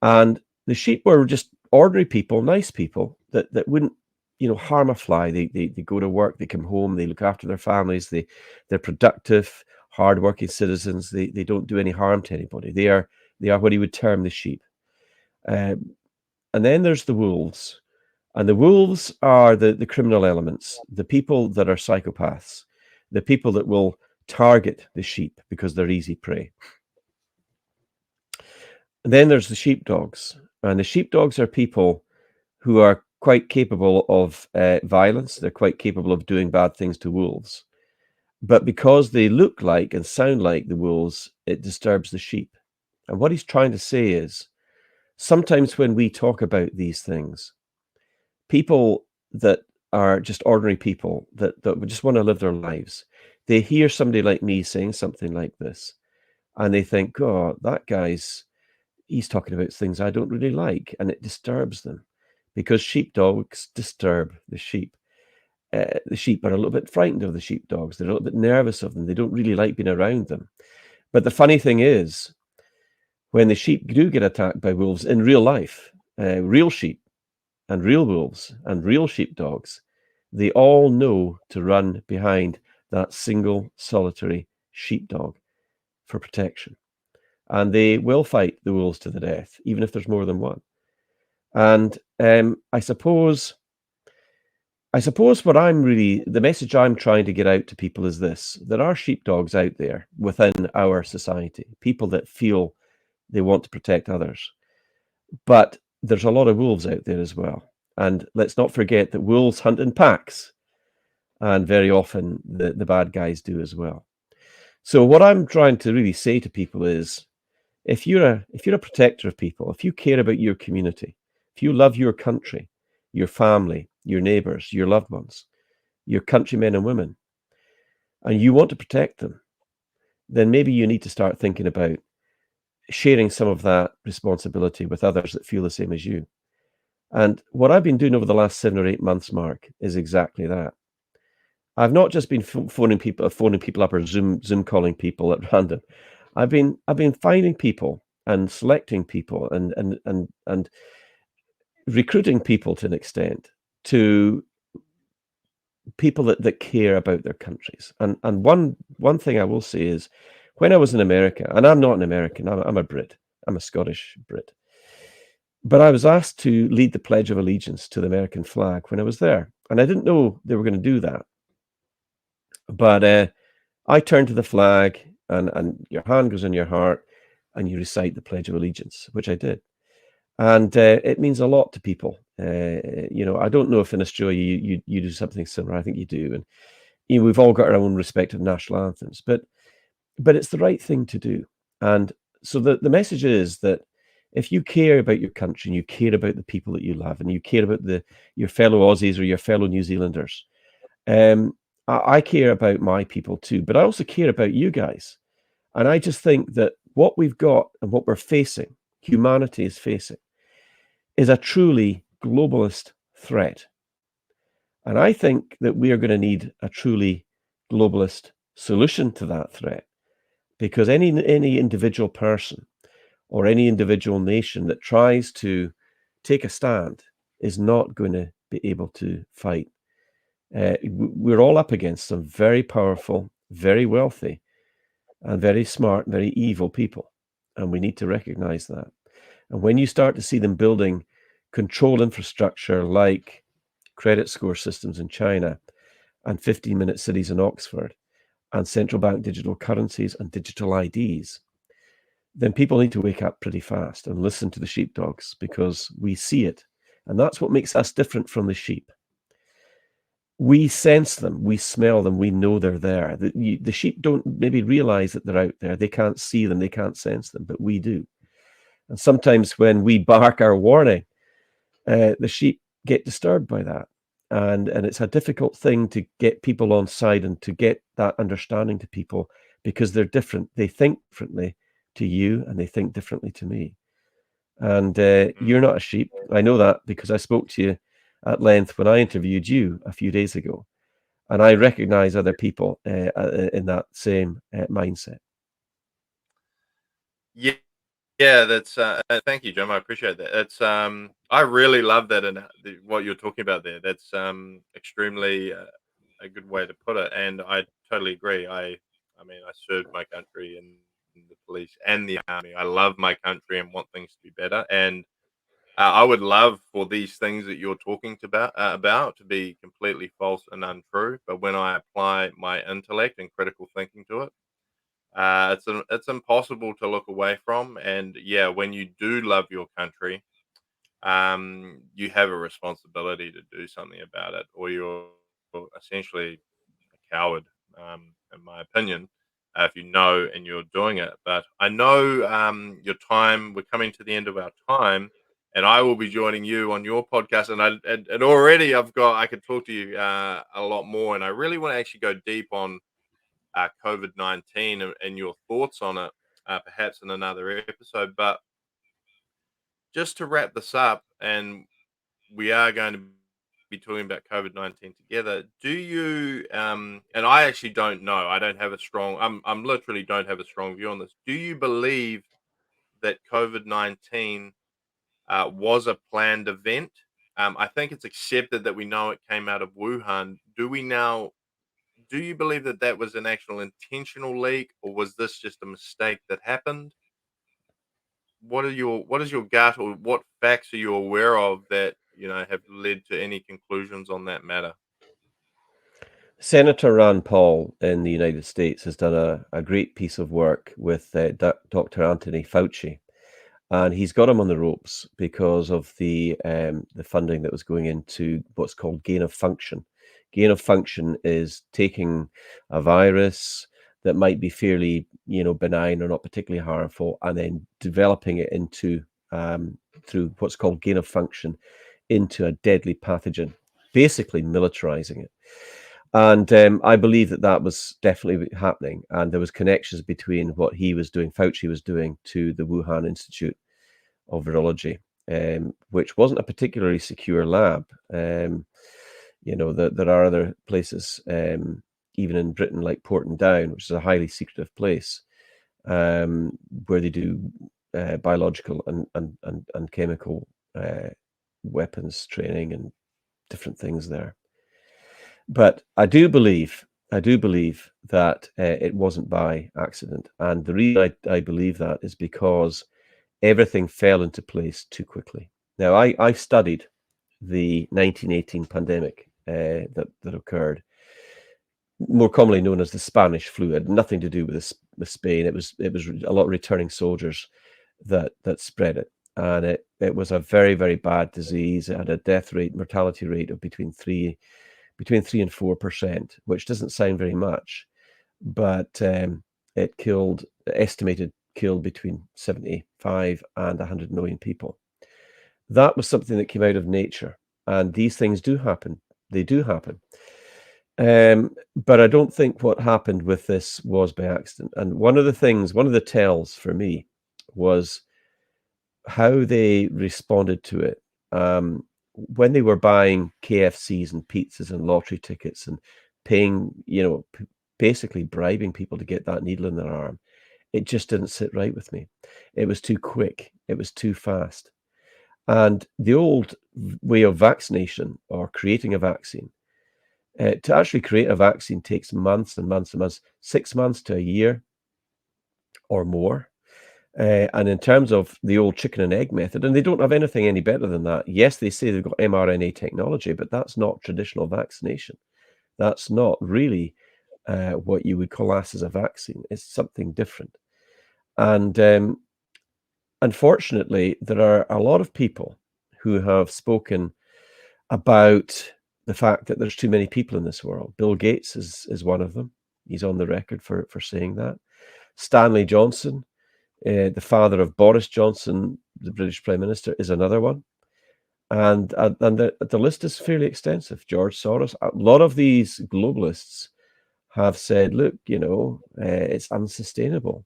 And the sheep were just ordinary people, nice people that wouldn't, you know, harm a fly. They go to work, they come home, they look after their families, they're productive, hardworking citizens. They don't do any harm to anybody. They are what he would term the sheep. Um, and then there's the wolves. And the wolves are the criminal elements, the people that are psychopaths, the people that will target the sheep because they're easy prey. And then there's the sheepdogs. And the sheepdogs are people who are quite capable of violence. They're quite capable of doing bad things to wolves. But because they look like and sound like the wolves, it disturbs the sheep. And what he's trying to say is sometimes when we talk about these things, people that are just ordinary people that just want to live their lives, they hear somebody like me saying something like this, and they think, "Oh, that he's talking about things I don't really like," and it disturbs them because sheepdogs disturb the sheep. The sheep are a little bit frightened of the sheepdogs. They're a little bit nervous of them. They don't really like being around them. But the funny thing is, when the sheep do get attacked by wolves in real life, real sheep and real wolves and real sheepdogs, they all know to run behind that single solitary sheepdog for protection. And they will fight the wolves to the death, even if there's more than one. And I suppose what the message I'm trying to get out to people is this: there are sheepdogs out there within our society, people that feel they want to protect others. But there's a lot of wolves out there as well. And let's not forget that wolves hunt in packs, and very often the bad guys do as well. So what I'm trying to really say to people is, if you're a protector of people, if you care about your community, if you love your country, your family, your neighbors, your loved ones, your countrymen and women, and you want to protect them, then maybe you need to start thinking about sharing some of that responsibility with others that feel the same as you. And what I've been doing over the last 7 or 8 months, Mark, is exactly that. I've not just been phoning people up or Zoom calling people at random. I've been finding people and selecting people and recruiting people to an extent, to people that care about their countries. And one thing I will say is, when I was in America, and I'm not an American, I'm a Brit, I'm a Scottish Brit, but I was asked to lead the Pledge of Allegiance to the American flag when I was there, and I didn't know they were going to do that. But I turned to the flag, and your hand goes on your heart, and you recite the Pledge of Allegiance, which I did. And it means a lot to people. You know, I don't know if in Australia you do something similar. I think you do, and you know, we've all got our own respective national anthems, but it's the right thing to do. And so the message is that if you care about your country and you care about the people that you love and you care about your fellow Aussies or your fellow New Zealanders, um, I care about my people too, but I also care about you guys. And I just think that what we've got and what we're facing, humanity is facing, is a truly globalist threat. And I think that we are going to need a truly globalist solution to that threat. because any individual person or any individual nation that tries to take a stand is not going to be able to fight. We're all up against some very powerful, very wealthy, and very smart, very evil people, and we need to recognize that. And when you start to see them building control infrastructure like credit score systems in China and 15-minute cities in Oxford and central bank digital currencies and digital IDs, then people need to wake up pretty fast and listen to the sheepdogs, because we see it. And that's what makes us different from the sheep. We sense them, we smell them, we know they're there. The sheep don't maybe realize that they're out there. They can't see them, they can't sense them, but we do. And sometimes when we bark our warning, the sheep get disturbed by that. And it's a difficult thing to get people on side and to get that understanding to people, because they're different. They think differently to you and they think differently to me. And you're not a sheep. I know that because I spoke to you at length when I interviewed you a few days ago. And I recognize other people in that same mindset. Yeah, yeah, that's thank you, Jim. I appreciate that. It's I really love that and what you're talking about there. That's extremely a good way to put it, and I totally agree. I mean, I served my country in the police and the army. I love my country and want things to be better, and I would love for these things that you're talking about to be completely false and untrue. But when I apply my intellect and critical thinking to it, it's impossible to look away from. And yeah, when you do love your country, you have a responsibility to do something about it, or you're essentially a coward, in my opinion, if you know and you're doing it. But I know your time. We're coming to the end of our time, and I will be joining you on your podcast. And already I could talk to you a lot more, and I really want to actually go deep on COVID-19 and your thoughts on it, perhaps in another episode. But just to wrap this up, and we are going to be talking about COVID-19 together. Do you? And I actually don't know. I don't have a strong. I'm literally don't have a strong view on this. Do you believe that COVID-19 was a planned event? I think it's accepted that we know it came out of Wuhan. Do we now? Do you believe that that was an actual intentional leak, or was this just a mistake that happened? What is your gut, or what facts are you aware of that have led to any conclusions on that matter? Senator Rand Paul in the United States has done a great piece of work with Dr. Anthony Fauci, and he's got him on the ropes because of the funding that was going into what's called gain of function. Gain of function is taking a virus that might be fairly, benign or not particularly harmful, and then developing it into through what's called gain of function into a deadly pathogen, basically militarizing it. And I believe that that was definitely happening, and there was connections between what he was doing, Fauci was doing, to the Wuhan Institute of Virology, which wasn't a particularly secure lab. There are other places, even in Britain, like Porton Down, which is a highly secretive place, where they do biological and chemical weapons training and different things there. But I do believe that it wasn't by accident, and the reason I believe that is because everything fell into place too quickly. Now, I studied the 1918 pandemic that occurred, more commonly known as the Spanish flu. It had nothing to do with with Spain. It was a lot of returning soldiers that spread it, and it was a very, very bad disease. It had a mortality rate of between 3 and 4%, which doesn't sound very much, but it killed between 75 and 100 million people. That was something that came out of nature, and these things do happen. They do happen. But I don't think what happened with this was by accident. And one of the tells for me was how they responded to it. When they were buying KFCs and pizzas and lottery tickets and paying, basically bribing people to get that needle in their arm, It just didn't sit right with me. It was too quick. It was too fast. And the old way of vaccination or creating a vaccine, to actually create a vaccine takes months and months and months, 6 months to a year or more. And in terms of the old chicken and egg method, and they don't have anything any better than that. Yes, they say they've got mRNA technology, but that's not traditional vaccination. That's not really what you would class as a vaccine. It's something different. And unfortunately, there are a lot of people who have spoken about the fact that there's too many people in this world. Bill Gates is one of them. He's on the record for saying that. Stanley Johnson, the father of Boris Johnson, the British Prime Minister, is another one. And the list is fairly extensive. George Soros, a lot of these globalists have said, look, it's unsustainable.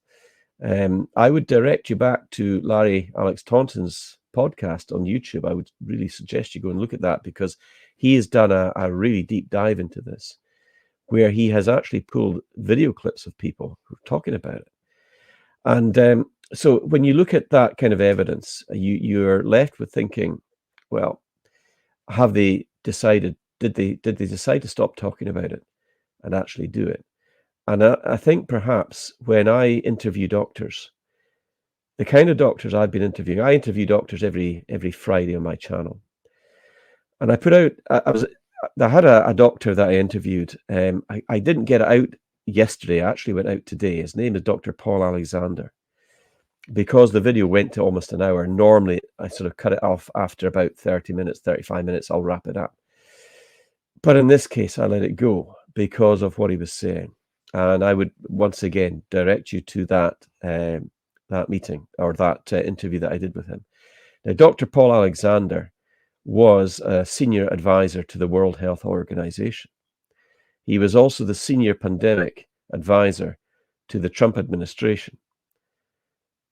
I would direct you back to Larry Alex Taunton's podcast on YouTube. I would really suggest you go and look at that, because he has done a really deep dive into this, where he has actually pulled video clips of people who are talking about it. And so when you look at that kind of evidence, you're left with thinking, well, have they decided? Did they decide to stop talking about it and actually do it? And I think perhaps when I interview doctors, the kind of doctors I've been interviewing, I interview doctors every Friday on my channel, and I put out. I had a doctor that I interviewed. I didn't get it out yesterday. I actually went out today. His name is Dr. Paul Alexander. Because the video went to almost an hour, normally I sort of cut it off after about 30 minutes, 35 minutes, I'll wrap it up. But in this case, I let it go because of what he was saying. And I would once again direct you to that meeting, or that interview that I did with him. Now, Dr. Paul Alexander was a senior advisor to the World Health Organization. He was also the senior pandemic advisor to the Trump administration,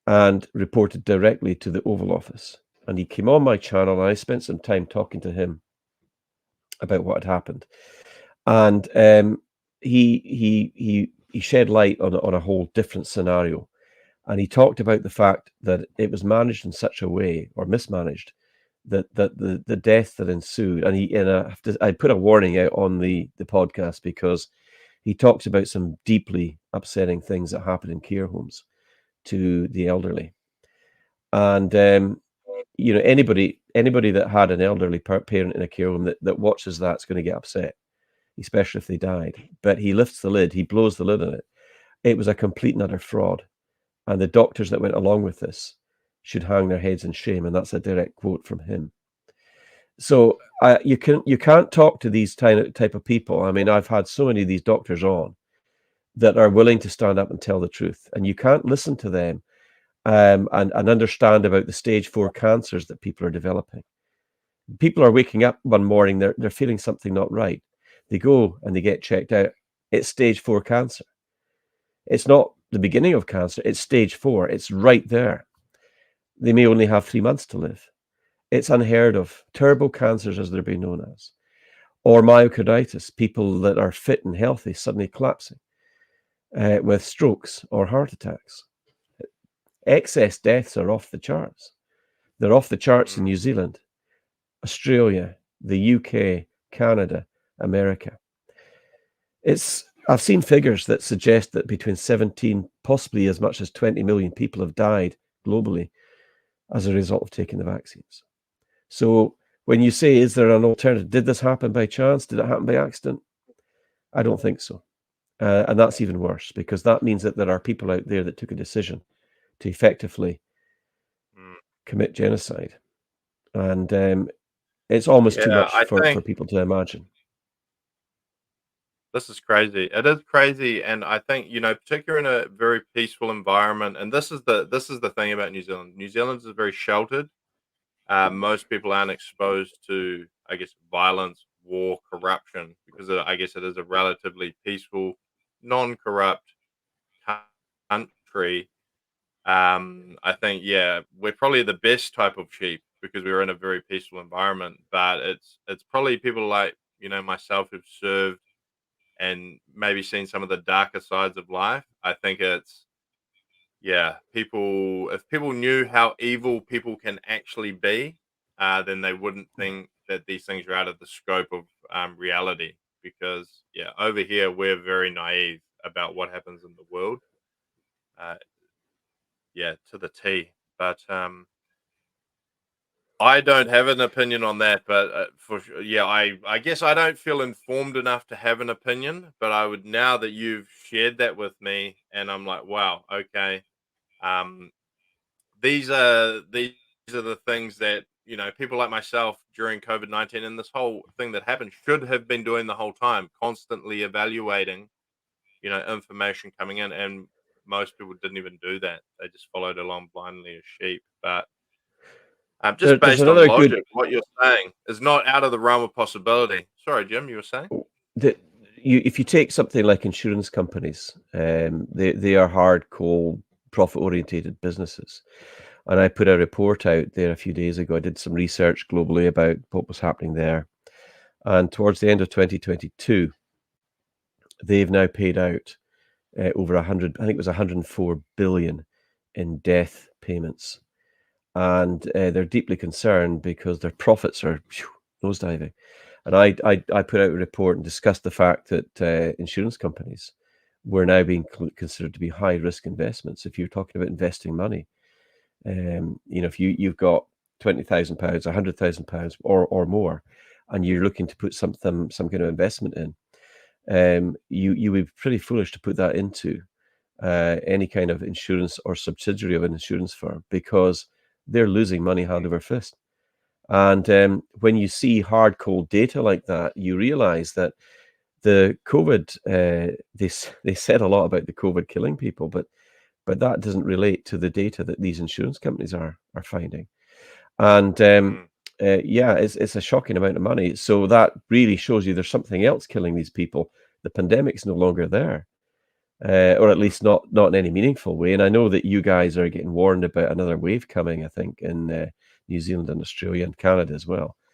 and reported directly to the Oval Office. And he came on my channel, and I spent some time talking to him about what had happened. And he shed light on a whole different scenario. And he talked about the fact that it was managed in such a way, or mismanaged, that the death that ensued. And I put a warning out on the podcast, because he talks about some deeply upsetting things that happen in care homes to the elderly. And anybody that had an elderly parent in a care home that watches that's going to get upset, especially if they died. But he lifts the lid, he blows the lid on it. It was a complete and utter fraud, and the doctors that went along with this should hang their heads in shame. And that's a direct quote from him. So you can't talk to these type of people. I mean, I've had so many of these doctors on that are willing to stand up and tell the truth, and you can't listen to them and understand about the stage 4 cancers that people are developing. People are waking up one morning, they're feeling something not right. They go and they get checked out. It's stage 4 cancer. It's not the beginning of cancer, it's stage 4. It's right there. They may only have 3 months to live. It's unheard of. Terrible cancers, as they're being known as. Or myocarditis, people that are fit and healthy suddenly collapsing with strokes or heart attacks. Excess deaths are off the charts. They're off the charts in New Zealand, Australia, the UK, Canada, America. I've seen figures that suggest that between 17, possibly as much as 20 million people have died globally as a result of taking the vaccines. So when you say, is there an alternative? Did this happen by chance? Did it happen by accident? I don't think so. And that's even worse, because that means that there are people out there that took a decision to effectively commit genocide. And it's almost too much I for think people to imagine. this is crazy. It is crazy, and I think, particularly in a very peaceful environment, and this is the thing about New Zealand. New Zealand is very sheltered. Most people aren't exposed to, I guess, violence, war, corruption, because I guess it is a relatively peaceful, non-corrupt country. I think, yeah, we're probably the best type of sheep because we're in a very peaceful environment. But it's probably people like myself who've served and maybe seen some of the darker sides of life. I think it's yeah, if people knew how evil people can actually be, then they wouldn't think that these things are out of the scope of reality. Because yeah, over here we're very naive about what happens in the world. Uh, yeah, to the T. But I don't have an opinion on that. But for sure, yeah, I guess I don't feel informed enough to have an opinion. But I would, now that you've shared that with me, and I'm like, wow, okay. Um, these are the things that, people like myself during COVID-19 and this whole thing that happened should have been doing the whole time, constantly evaluating, information coming in, and most people didn't even do that. They just followed along blindly as sheep. But just There's based on another good logic, what you're saying is not out of the realm of possibility. Sorry, Jim, you were saying? that if you take something like insurance companies, they are hard, cold, profit orientated businesses. And I put a report out there a few days ago. I did some research globally about what was happening there. And towards the end of 2022, they've now paid out over 100, I think it was 104 billion in death payments. And they're deeply concerned because their profits are nosediving. And I put out a report and discussed the fact that insurance companies were now being considered to be high risk investments. If you're talking about investing money, if you've got £20,000, £100,000, or more, and you're looking to put some kind of investment in, you would be pretty foolish to put that into any kind of insurance or subsidiary of an insurance firm, because they're losing money hand over fist. And when you see hard cold data like that, you realize that the COVID, they said a lot about the COVID killing people, but that doesn't relate to the data that these insurance companies are finding. And Mm, yeah, it's a shocking amount of money. So that really shows you there's something else killing these people. The pandemic's no longer there, or at mhm. least not in any meaningful way. And I know that you guys are getting warned about another wave coming, I think, in New Zealand and Australia and Canada as well.